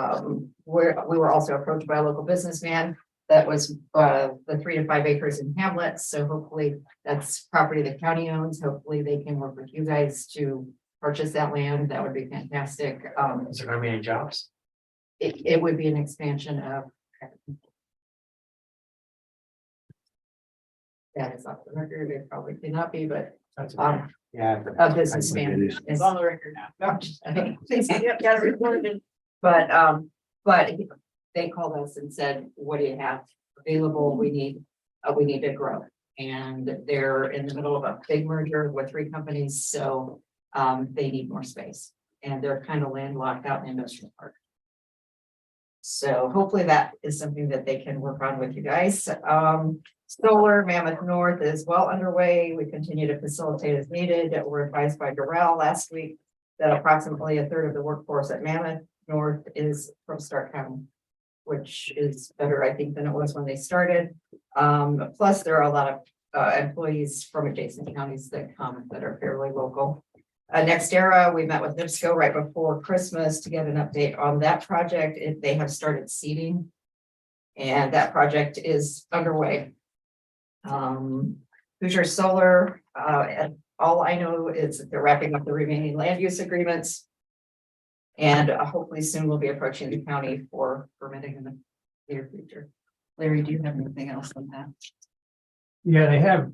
were also approached by a local businessman that was the 3 to 5 acres in Hamlet. So hopefully that's property the county owns. Hopefully they can work with you guys to purchase that land. That would be fantastic. Is there gonna be any jobs? It would be an expansion of. That is off the record. It probably cannot be, but Yeah. a businessman is on the record now. No, just- please, yep, got it recorded. But they called us and said, what do you have available? We need to grow. And they're in the middle of a big merger with 3 companies, so they need more space. And they're kind of landlocked out in the industrial park. So hopefully that is something that they can work on with you guys. Solar Mammoth North is well underway. We continue to facilitate as needed. We're advised by Durrell last week that approximately 1/3 of the workforce at Mammoth North is from Starke County, which is better, I think, than it was when they started. Plus, there are a lot of employees from adjacent counties that come that are fairly local. NextEra, we met with NIPSCO right before Christmas to get an update on that project. They have started seeding, and that project is underway. Hoosier Solar, and all I know is that they're wrapping up the remaining land use agreements. And hopefully soon we'll be approaching the county for permitting in the near future. Larry, do you have anything else on that? Yeah, they have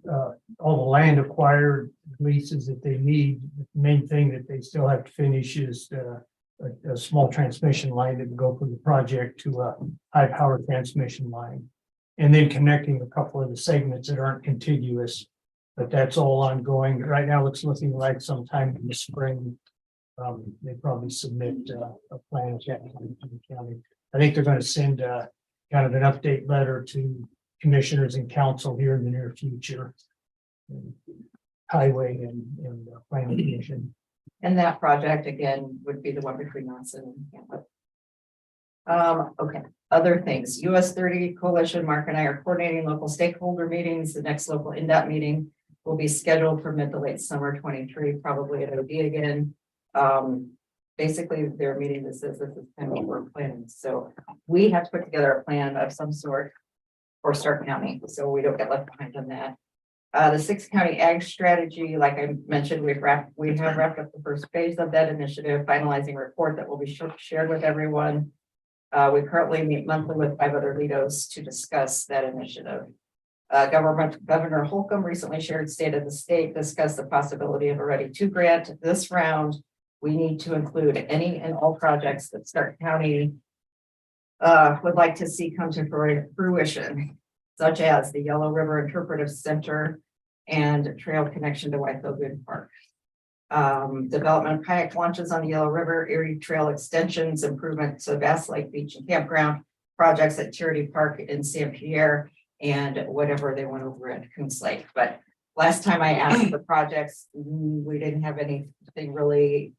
all the land acquired, leases that they need. The main thing that they still have to finish is a small transmission line that can go from the project to a high power transmission line. And then connecting a couple of the segments that aren't contiguous, but that's all ongoing. Right now, it's looking like sometime in the spring. They probably submit a plan to the county. I think they're going to send kind of an update letter to commissioners and council here in the near future. Highway and planning commission. And that project again would be the one between us and Hamlet. Okay, other things. US 30 Coalition, Mark and I are coordinating local stakeholder meetings. The next local INDOT meeting will be scheduled for mid to late summer 23, probably at OD again. Basically, their meeting that says this is kind of what we're planning. So we have to put together a plan of some sort for Starke County, so we don't get left behind on that. The 6 county ag strategy, like I mentioned, we have wrapped up the first phase of that initiative, finalizing a report that will be shared with everyone. We currently meet monthly with 5 other leaders to discuss that initiative. Governor Holcomb recently shared State of the State, discussed the possibility of a Ready to grant. This round, we need to include any and all projects that Starke County would like to see come to fruition, such as the Yellow River Interpretive Center and trail connection to Whitefield Park. Development of kayak launches on the Yellow River, Erie Trail extensions, improvements to Bass Lake Beach and Campground, projects at Charity Park in St. Pierre, and whatever they want over at Coons Lake. But last time I asked for projects, we didn't have anything really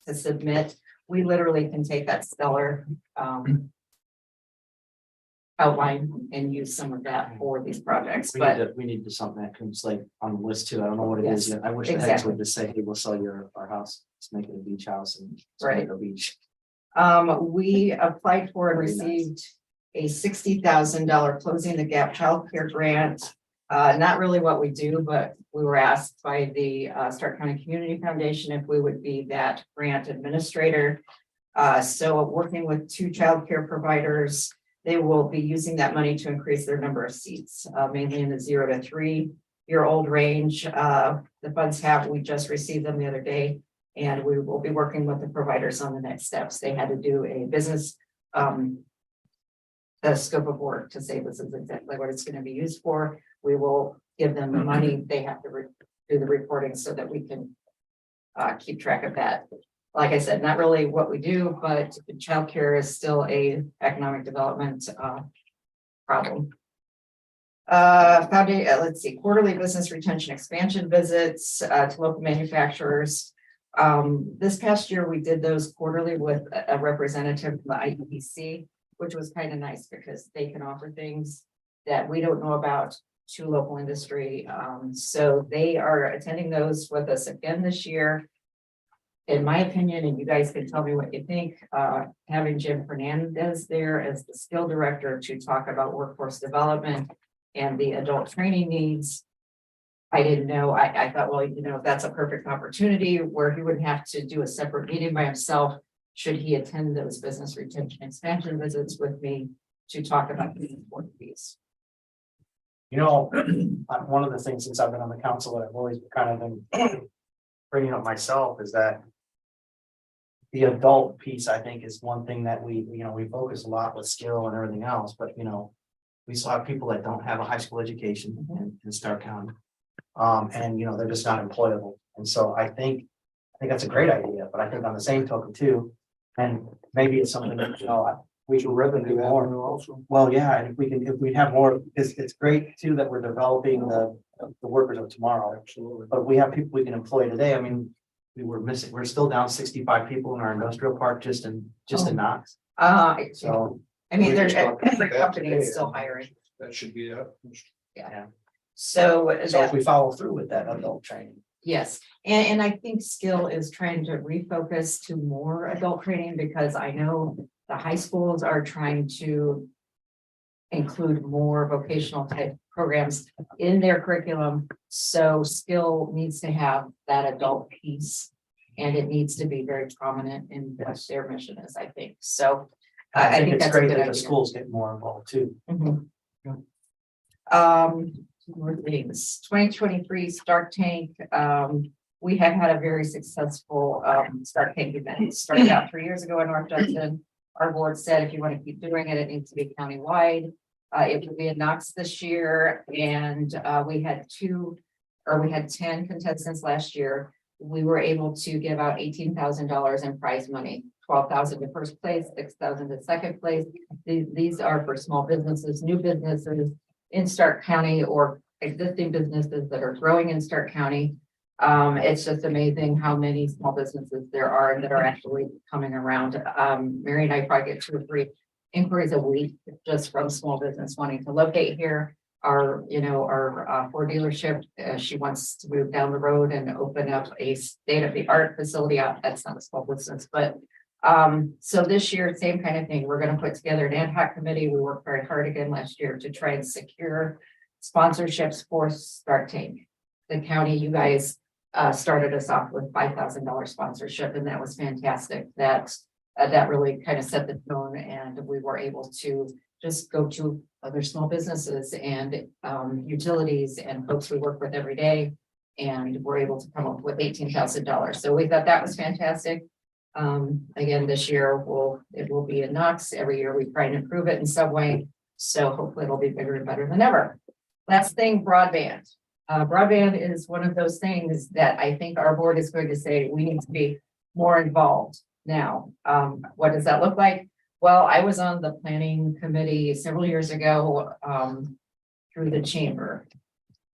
to submit. We literally can take that stellar outline and use some of that for these projects, but We need to something that comes like on the list too. I don't know what it is Yes, yet. I wish the heads exactly. would just say, hey, we'll sell our house. Let's make it a beach house and let's Right. make it a beach. we applied for and Very nice. received a $60,000 Closing the Gap childcare grant. Not really what we do, but we were asked by the Starke County Community Foundation if we would be that grant administrator. So working with 2 childcare providers, they will be using that money to increase their number of seats, mainly in the 0 to 3-year-old range. The funds we just received them the other day, and we will be working with the providers on the next steps. They had to do a business the scope of work to say this is exactly what it's gonna be used for. We will give them the money. They have to do the reporting so that we can keep track of that. Like I said, not really what we do, but childcare is still a economic development problem. Let's see, quarterly business retention expansion visits to local manufacturers. This past year, we did those quarterly with a representative from the IEPC, which was kind of nice because they can offer things that we don't know about to local industry. So they are attending those with us again this year. In my opinion, and you guys can tell me what you think, having Jim Fernandez there as the skill director to talk about workforce development and the adult training needs. I didn't know, I thought, well, you know, that's a perfect opportunity where he wouldn't have to do a separate meeting by himself. Should he attend those business retention expansion visits with me to talk about the important piece? You know, one of the things since I've been on the council that I've always kind of been bringing up myself is that the adult piece, I think, is one thing that we focus a lot with skill and everything else, but we still have people that don't have a high school education in Starke County. And they're just not employable. And so I think that's a great idea, but I think on the same token too, and maybe it's something that, we should revenue more. Also. Well, yeah, and if we have more, it's great too that we're developing the workers of tomorrow. Absolutely. But if we have people we can employ today, I mean, we're still down 65 people in our industrial park just in Knox. So, I mean, We there's just talked about every that company is today. still hiring. That should be it. Yeah. So if that, we follow through with that adult training. yes, and I think skill is trying to refocus to more adult training because I know the high schools are trying to include more vocational type programs in their curriculum. So skill needs to have that adult piece and it needs to be very prominent in what their mission is, I think. So I think it's that's a great good that the idea. schools get more involved too. Mhm. More things, 2023 Stark Tank, we have had a very successful Stark Tank event. It started out 3 years ago in North Judson. Our board said if you want to keep doing it, it needs to be countywide. It will be in Knox this year, and we had 10 contestants last year. We were able to give out $18,000 in prize money, 12,000 to first place, 6,000 to second place. These are for small businesses, new businesses in Starke County or existing businesses that are growing in Starke County. It's just amazing how many small businesses there are that are actually coming around. Mary and I probably get 2 or 3 inquiries a week just from small business wanting to locate here. Our Ford dealership, she wants to move down the road and open up a state-of-the-art facility out. That's not a small business, but so this year, same kind of thing. We're going to put together an ad hoc committee. We worked very hard again last year to try and secure sponsorships for Starke Tank. The county, you guys started us off with $5,000 sponsorship, and that was fantastic. That really kind of set the tone, and we were able to just go to other small businesses and utilities and folks we work with every day, and we're able to come up with $18,000. So we thought that was fantastic. Again, this year it will be in Knox. Every year we try and improve it in some way. So hopefully it'll be bigger and better than ever. Last thing, broadband. Broadband is one of those things that I think our board is going to say we need to be more involved now. What does that look like? Well, I was on the planning committee several years ago through the chamber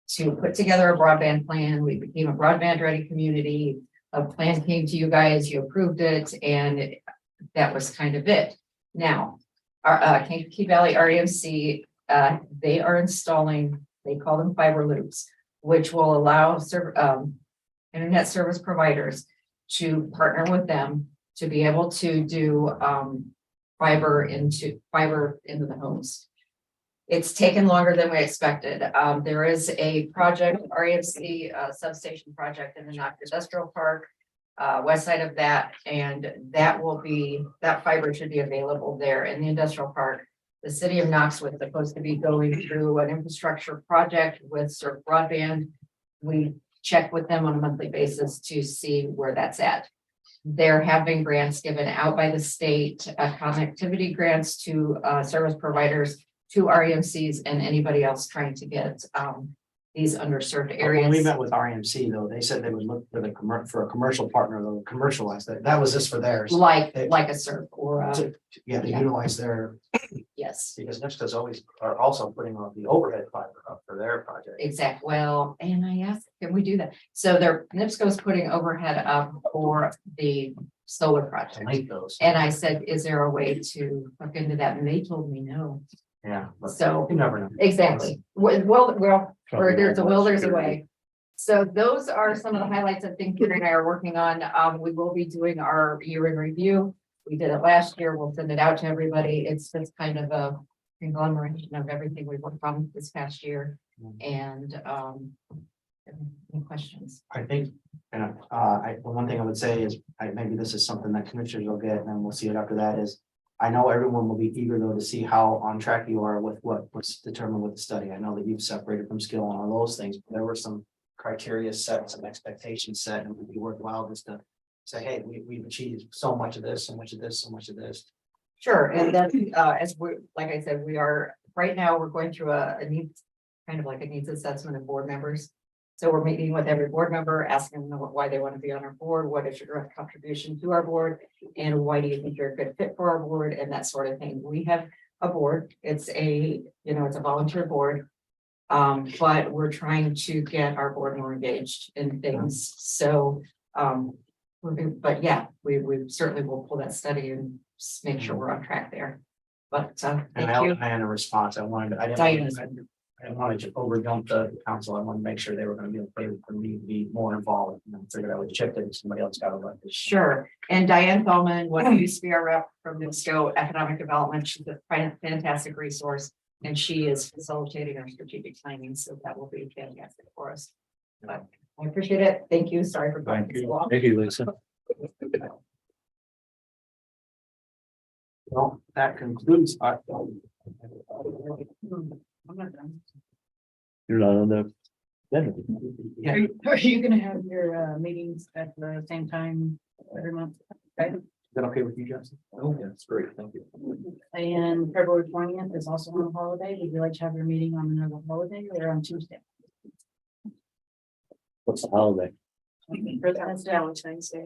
to put together a broadband plan. We became a broadband ready community. A plan came to you guys, you approved it, and that was kind of it. Now, our Kankakee Valley REMC, they are installing, they call them fiber loops, which will allow internet service providers to partner with them to be able to do fiber into the homes. It's taken longer than we expected. There is a project, REMC substation project in the Knox Industrial Park, west side of that, and that fiber should be available there in the industrial park. The city of Knox was supposed to be going through an infrastructure project with sort of broadband. We check with them on a monthly basis to see where that's at. There have been grants given out by the state, connectivity grants to service providers, to REMCs and anybody else trying to get these underserved When we areas. met with REMC though, they said they would look for for a commercial partner that would commercialize that. That was just for theirs. Like a CERF or Yeah, to Yeah. utilize their, yes, because NIPSCO's always are also putting on the overhead fiber up for their project. exact. Well, and I asked, can we do that? So their NIPSCO's putting overhead up for the solar To project. link those. And I said, is there a way to look into that? And they told me no. Yeah. but So You never know. exactly. Well, or there's a will, there's a way. So those are some of the highlights of things Peter and I are working on. We will be doing our year in review. We did it last year. We'll send it out to everybody. It's just kind of a conglomeration of everything we worked on this past year. And any questions? I think, and the one thing I would say is, maybe this is something that commissioners will get, and then we'll see it after that is. I know everyone will be eager though to see how on track you are with what was determined with the study. I know that you've separated from skill on all those things, but there were some criteria set, some expectations set, and it would be worthwhile just to say, hey, we've achieved so much of this, so much of this, so much of this. Sure, and then as we, like I said, we are, right now, we're going through a needs, kind of like a needs assessment of board members. So we're meeting with every board member, asking them why they want to be on our board, what is your direct contribution to our board, and why do you think you're a good fit for our board, and that sort of thing. We have a board, it's a, it's a volunteer board. But we're trying to get our board more engaged in things, so, but yeah, we certainly will pull that study and make sure we're on track there. But, And thank you. I had a response. I Diana. didn't want to overjump the council. I wanted to make sure they were going to be okay for me to be more involved. And I figured I would check that if somebody else got elected. Sure, and Diane Feldman, what used to be our rep from NIPSCO Economic Development, she's a fantastic resource. And she is facilitating our strategic planning, so that will be fantastic for us. But I appreciate it. Thank you. Sorry for going so long. Thank you, Lisa. Well, that concludes our. I'm not done. You're not on the. agenda. Yeah. Are you gonna have your meetings at the same time every month? Okay. Is that okay with you, Justin? Oh, yeah, that's great. Thank you. And February 20th is also on a holiday. Would you like to have your meeting on another holiday or on Tuesday? What's the holiday? President's Day. Valentine's Day.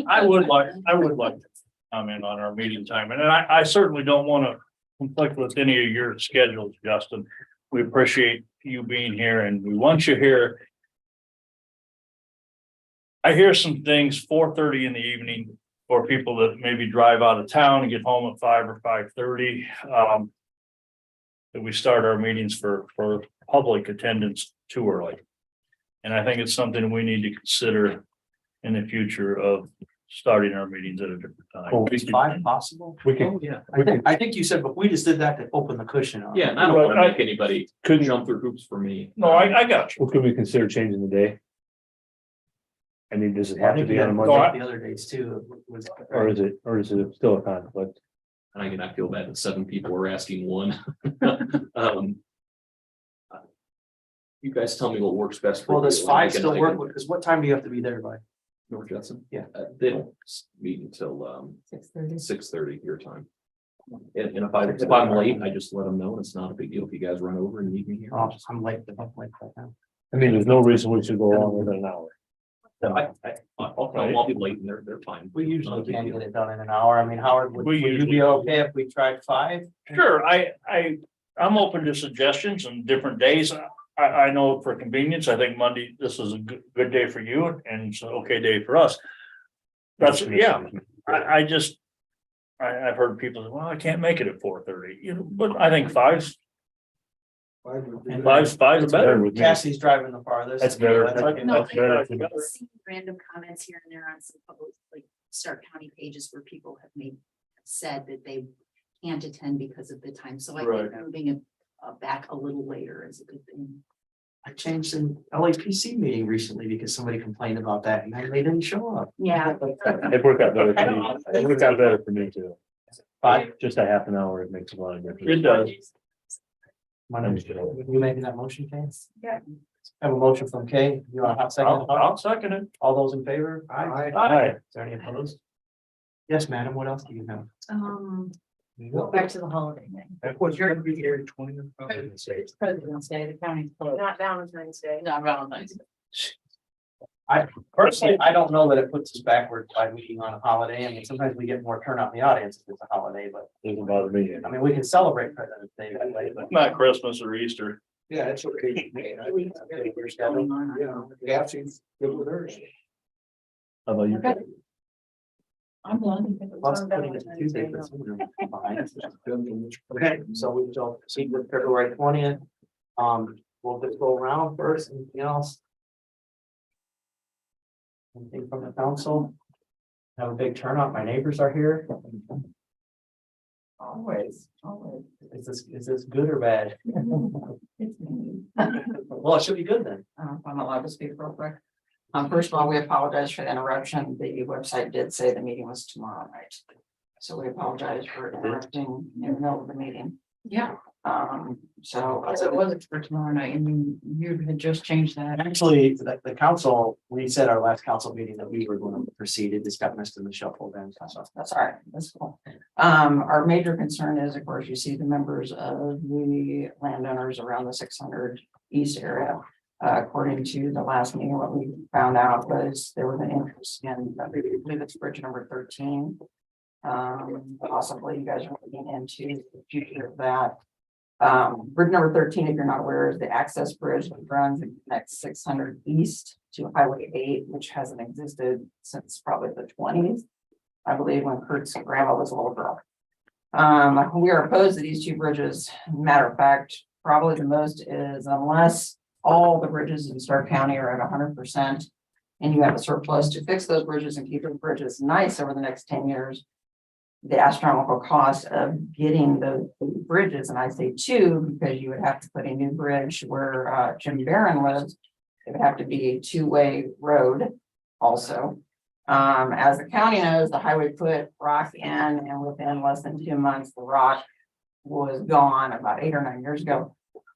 I would like to comment on our meeting time, and I certainly don't want to conflict with any of your schedules, Justin. We appreciate you being here and we want you here. I hear some things 4:30 in the evening for people that maybe drive out of town and get home at 5 or 5:30. That we start our meetings for public attendance too early. And I think it's something we need to consider in the future of starting our meetings at a different time. Oh, Is 5 possible? We can, Yeah. I think you said, but we just did that to open the cushion. up. Yeah, and I don't want to make anybody couldn't, jump through hoops for me. No, I got you. well, could we consider changing the day? I mean, does it I have to think be you on a had Monday, the other days too. Was. or is it still a conflict? And again, I feel bad that 7 people were asking one. You guys tell me what works best. for Well, does you. 5 I can- still I work? can- Because what time do you have to be there by? North Judson? Yeah. They don't meet until 6:30. 6:30 your time. And if I'm late, I just let them know, and it's not a big deal if you guys run over and meet me here. Oh, I'm late. I'm late right now. I mean, there's no reason we should go longer than an hour. I'll be late and they're fine. We Not a usually big can deal. get it done in an hour. I mean, Howard, would We you usually be do. okay if we tried 5? Sure, I'm open to suggestions and different days. I know for convenience, I think Monday, this is a good day for you and it's an okay day for us. That's, yeah, I've heard people say, well, I can't make it at 4:30, but I think five's better. with me. Cassie's driving the farthest. That's better. That's okay. No, That's better for me. I've seen random comments here and there on some public, like Starke County pages where people have said that they can't attend because of the time. So I think moving it back a little later is a good thing. I changed an LAPC meeting recently because somebody complained about that and they didn't show up. Yeah. It worked out better for me. It worked out better for me too. 5. Just a half an hour, it makes a lot of difference. It does. You making that motion, Kane? Yeah. Have a motion from Kay. You want a hot second? I'll second it. All those in favor? Aye. Is there any opposed? Yes, madam, what else do you have? Back to the holiday thing. That was gonna be here 20th. It's President's Day, the county's closed. Not Valentine's Day. Not Valentine's Day. Personally, I don't know that it puts us backward by meeting on a holiday. I mean, sometimes we get more turnout in the audience if it's a holiday, but Doesn't bother me. I mean, we can celebrate President's Day that way, but. Not Christmas or Easter. Yeah, it's okay. Yeah, Gatsby's good with hers. How about you? Okay. I'm done. Plus putting it to Tuesday, but someone will behind. Okay, so we shall proceed with February 20th. We'll just go around first, anything else? Anything from the council? Have a big turnout, my neighbors are here. Always. Is this good or bad? It's me. Well, it should be good then. If I'm allowed to speak real quick. First of all, we apologize for the interruption. The website did say the meeting was tomorrow night. So we apologize for interrupting in the middle of the meeting. Yeah, So it wasn't for tomorrow night and you had just changed that. Actually, the council, we said our last council meeting that we were going to proceed. It just got missed in the shuffle then. So that's all right. That's cool. Our major concern is, of course, you see the members of the landowners around the 600 East area. According to the last meeting, what we found out was there was an interest in, I believe it's bridge number 13. Possibly you guys are looking into the future of that. Bridge number 13, if you're not aware, is the access bridge that runs and connects 600 East to Highway 8, which hasn't existed since probably the 20s. I believe when Kurt's grandma was a little girl. We are opposed to these two bridges. Matter of fact, probably the most is unless all the bridges in Starke County are at 100%, and you have a surplus to fix those bridges and keep those bridges nice over the next 10 years, the astronomical cost of getting the bridges, and I say two, because you would have to put a new bridge where Jim Barron lives. It would have to be a two-way road also. As the county knows, the highway put rock in, and within less than 2 months, the rock was gone about 8 or 9 years ago.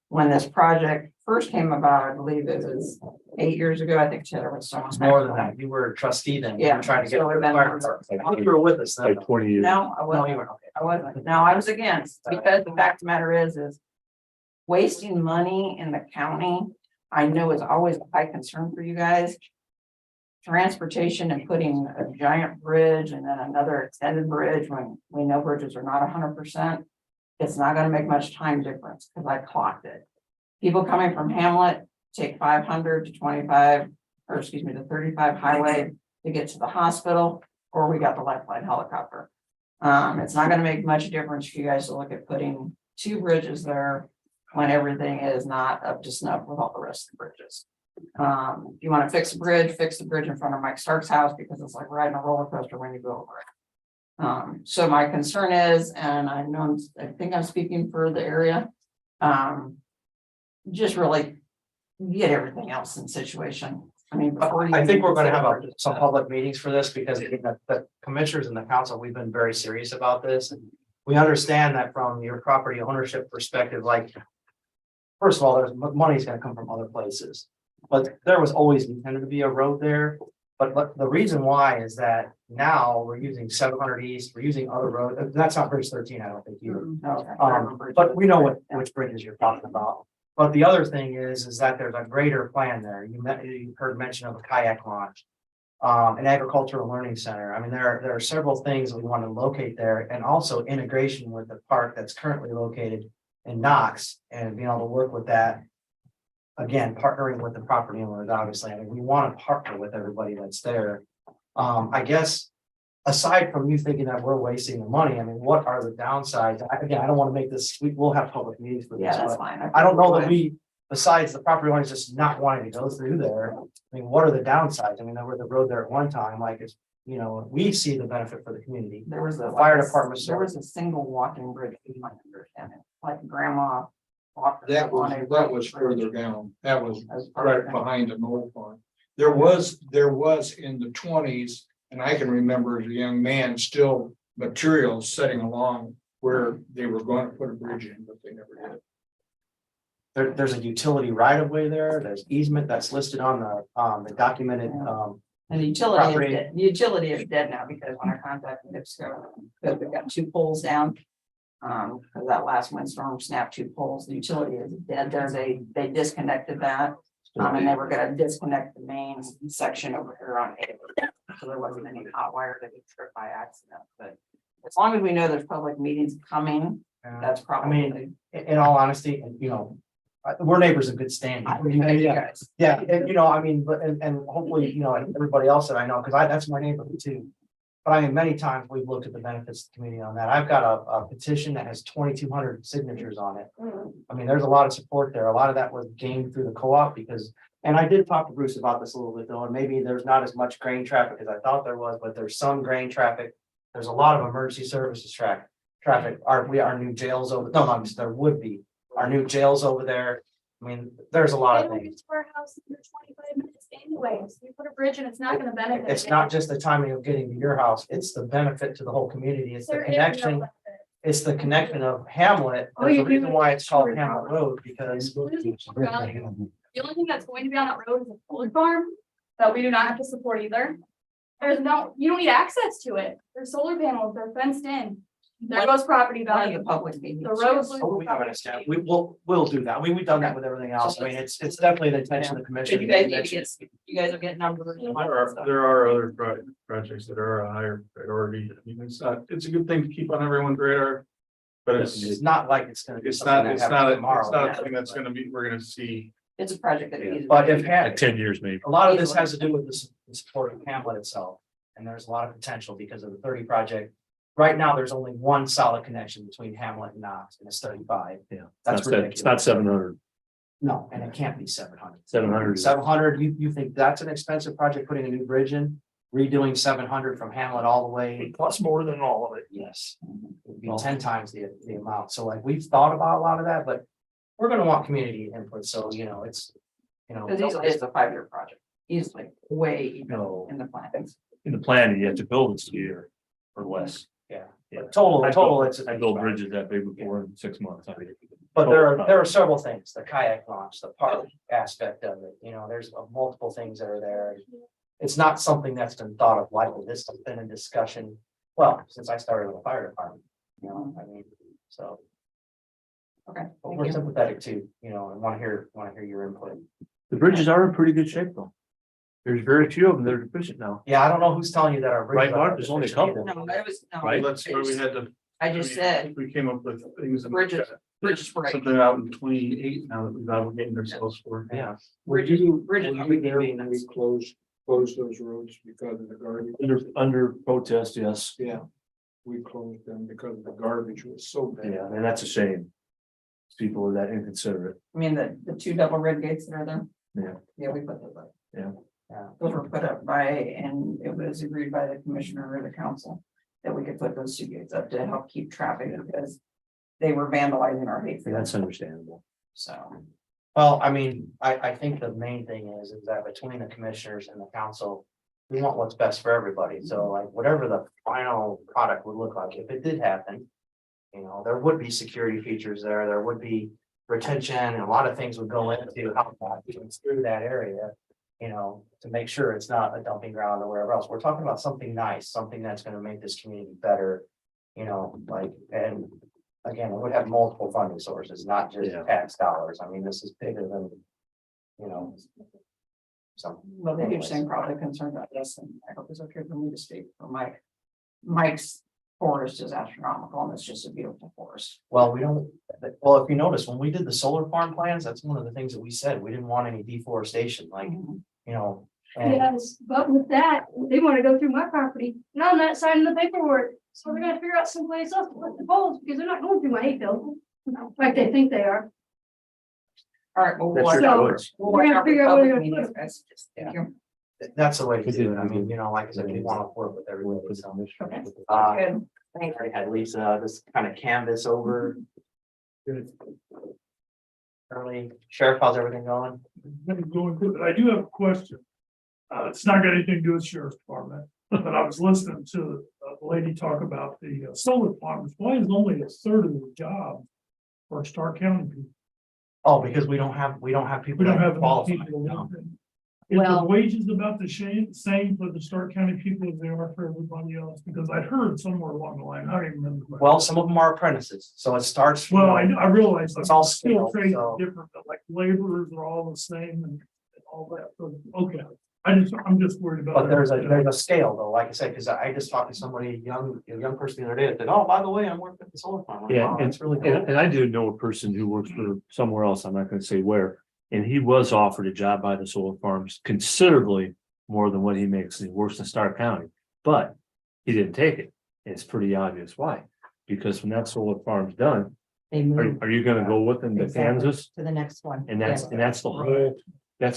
When this project first came about, I believe it was 8 years ago. I think Cheddar was so much more than that. You were a trustee then. You Yeah, were trying to get. so we've been- fire department. You were with us then. Like 20 years. No, I No, wasn't. you weren't. Okay. I wasn't. No, I was against, because the fact of the matter is wasting money in the county, I know is always a high concern for you guys. Transportation and putting a giant bridge and then another extended bridge when we know bridges are not 100%. It's not gonna make much time difference, because I clocked it. People coming from Hamlet take 500 to 25, or excuse me, the 35 highway to get to the hospital, or we got the Lifeline helicopter. It's not gonna make much difference for you guys to look at putting two bridges there when everything is not up to snuff with all the rest of the bridges. If you wanna fix the bridge in front of Mike Stark's house, because it's like riding a roller coaster when you go over it. So my concern is, and I know, I think I'm speaking for the area, just really get everything else in situation. I mean, before you. I think we're gonna have some public meetings for this, because the commissioners and the council, we've been very serious about this. And we understand that from your property ownership perspective, like, first of all, there's money's gonna come from other places. But there was always intended to be a road there. But the reason why is that now we're using 700 East, we're using other roads. That's not Bridge 13, I don't think either. But we know which bridges you're talking about. But the other thing is that there's a greater plan there. You heard mention of a kayak launch, an agricultural learning center. I mean, there are several things that we want to locate there, and also integration with the park that's currently located in Knox, and being able to work with that. Again, partnering with the property owners, obviously. I mean, we want to partner with everybody that's there. I guess, aside from you thinking that we're wasting the money, I mean, what are the downsides? Again, I don't want to make this, we'll have public meetings for this. Yeah, that's but fine. I don't know that we, besides the property owners just not wanting to go through there. I mean, what are the downsides? I mean, there was the road there at one time, like, it's, you know, we see the benefit for the community. There was The fire department. There was a single walking bridge, in my understanding, like grandma. walked That on a was bridge. further down. That was As right far as- behind the mole farm. There was in the 20s, and I can remember as a young man, still materials setting along where they were going to put a bridge in, but they never did. there's a utility right of way there, there's easement that's listed on the documented, And the utility is Property. dead, the utility is dead now because when I contacted NIPSCO, because we've got 2 poles down. Because that last windstorm snapped 2 poles, the utility is dead there, they disconnected that. And they were gonna disconnect the main section over here on it. So there wasn't any hot wire that we tripped by accident, but as long as we know there's public meetings coming, that's I probably. mean, in all honesty, and we're neighbors in good standing. Yeah, and I mean, but, and hopefully, and everybody else that I know, because that's my neighborhood too. But I mean, many times we've looked at the benefits of the community on that. I've got a petition that has 2,200 signatures on it. I mean, there's a lot of support there. A lot of that was gained through the co-op because, and I did talk to Bruce about this a little bit though, and maybe there's not as much grain traffic as I thought there was, but there's some grain traffic. There's a lot of emergency services traffic. Our new jails over, no, there would be, our new jails over there. I mean, there's a lot They of don't things. get to our house in 25 minutes anyways. You put a bridge and it's not gonna benefit. It's not just the timing of getting to your house, it's the benefit to the whole community. It's the There is no connection. benefit. It's the connection of Hamlet. Oh, There's a you do reason why it's called it. Hamlet Road because The only thing that's going to be on that road is a solar farm that we do not have to support either. You don't need access to it. There's solar panels, they're fenced in. There goes property Plenty value. of public meetings. The roads. Oh, we have an established- we'll do that. We've done that with everything else. I mean, it's definitely the intention of the But commission. you guys need to get, you guys will get numbers. There are other projects that are a higher priority. I mean, it's a good thing to keep on everyone's radar. But It's not like it's gonna be. it's something not, that happens tomorrow. something that's gonna be, we're gonna see. It's a project that. But if had, 10 years maybe. a lot of this has to do with the support of Hamlet itself. And there's a lot of potential because of the 30 project. Right now, there's only one solid connection between Hamlet and Knox, and it's 35. Yeah. That's It's ridiculous. not 700. No, and it can't be 700. 700. 700, you think that's an expensive project, putting a new bridge in, redoing 700 from Hamlet all the way? Costs more than all of it. Yes. It'd be 10 times the amount. So like, we've thought about a lot of that, but we're gonna want community input. So, it's, Because easily it's a 5-year project, easily, way No. in the plans. In the planning, you have to build this year or less. yeah. Yeah. Total, it's. I built bridges that big before in 6 months. But there are several things, the kayak launch, the park aspect of it, there's multiple things that are there. It's not something that's been thought of lightly. This has been a discussion, well, since I started with the fire department, I mean, so. Okay. But thank we're you. sympathetic too, and want to hear your input. The bridges are in pretty good shape though. There's very few of them that are deficient now. Yeah, I don't know who's telling you that our. Right, bridges Mark, are there's only a deficient couple. either. No, that was, no. Right. That's where we had to. I just said, We came up with things. and Bridges. bridges break. Something out in 28 now that we've obligated ourselves for. Yeah, Bridges, bridges. are big maintenance. close those roads because of the garbage? Under protest, yes. Yeah. We closed them because the garbage was so bad. Yeah, and that's a shame. People are that inconsiderate. I mean, the 2 double red gates that are there. Yeah. Yeah, we put those up. Yeah. Those were put up by, and it was agreed by the commissioner or the council that we could put those 2 gates up to help keep traffic because they were vandalizing our hayfield. That's understandable. So, well, I mean, I think the main thing is that between the commissioners and the council, we want what's best for everybody. So like, whatever the final product would look like, if it did happen, there would be security features there, there would be retention, and a lot of things would go into how it's through that area, to make sure it's not a dumping ground or wherever else. We're talking about something nice, something that's gonna make this community better, and again, it would have multiple funding sources, not just Yeah. tax dollars. I mean, this is bigger than, so. well, the huge thing probably concerned about this, and I hope it's okay for me to speak for Mike. Mike's forest is astronomical and it's just a beautiful forest. Well, if you notice, when we did the solar farm plans, that's one of the things that we said, we didn't want any deforestation, like, and Yes, but with that, they wanna go through my property, and I'm not signing the paperwork, so we're gonna figure out someplace else to put the poles, because they're not going through my hayfield. Like they think they are. All right, well, That's watch your out. choice. We'll We're watch gonna out for figure out where public you're gonna meetings, put guys. Just thank you. that's the way to We do it. did. I mean, like I said, we want to work with everybody, so. Okay. Uh, Good. Thank I had Lisa just kind of canvas over. Early, Sheriff, how's everything going? Going good, but I do have a question. It's not got anything to do with sheriff's department, but I was listening to the lady talk about the solar farms. Why is only a third of the job for Starke County people? Oh, because we don't have people We don't that have enough qualify. people. No. Is the Well- wages about the same for the Stark County people as they are for everybody else? Because I heard somewhere along the line, I don't even remember. Well, some of them are apprentices, so it starts. Well, I realize. It's all still scale, trades so- different, but like laborers are all the same and all that. So, okay, I'm just worried about. But there's a scale though, like I said, because I just talked to somebody, a young person the other day that said, oh, by the way, I'm working at the solar farm. I'm like, Yeah, "Wow, and, that's really cool. and I do know a person who works for somewhere else, I'm not gonna say where, and he was offered a job by the solar farms considerably more than what he makes, and he works in Stark County, but he didn't take it. And it's pretty obvious why, because when that solar farm's done, They move are you gonna go with them to Exactly. Kansas? to the next one. And that's, Yes. and that's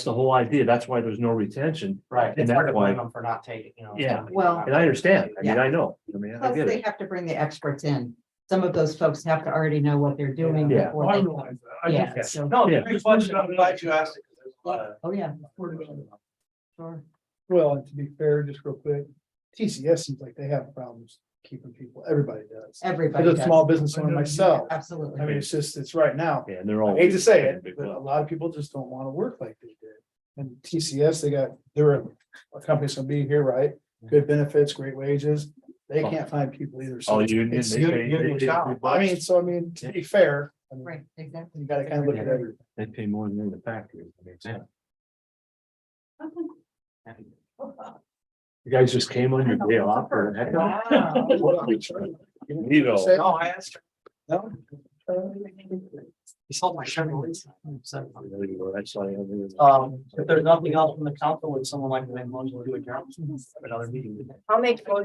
the whole idea, that's why there's no retention. Right, And it's hard to that's why, blame them for not taking, you know. Yeah. Well- and I understand, I mean, Yeah. I know, I mean, I Plus, get they it. have to bring the experts in. Some of those folks have to already know what they're doing. Yeah. before I they- realize that. I Yeah, just- so, No, Yeah. it's a good question. I'm glad you asked it. 'Cause there's a lot of- oh, yeah, worried about it. sure. Well, and to be fair, just real quick, TCS seems like they have problems keeping people, everybody does. Everybody As a does. small business owner myself, Absolutely. I mean, it's right now. Yeah, and they're all. I hate to say it, but a lot of people just don't want to work like they did. And TCS, they're a company's gonna be here, right? Good benefits, great wages. They can't find people either. So All union, it's- they pay, union they pay job. I mean, to be fair, I mean, Right, exactly. you gotta kind of look at everything. they pay more than in the factory. Yeah. You guys just came on your day off or? You know. No, I asked her. No? He sold my Chevrolet. That's why I'm. If there's nothing else from the council, would someone like to make a motion to adjourn? Another meeting. I'll make motion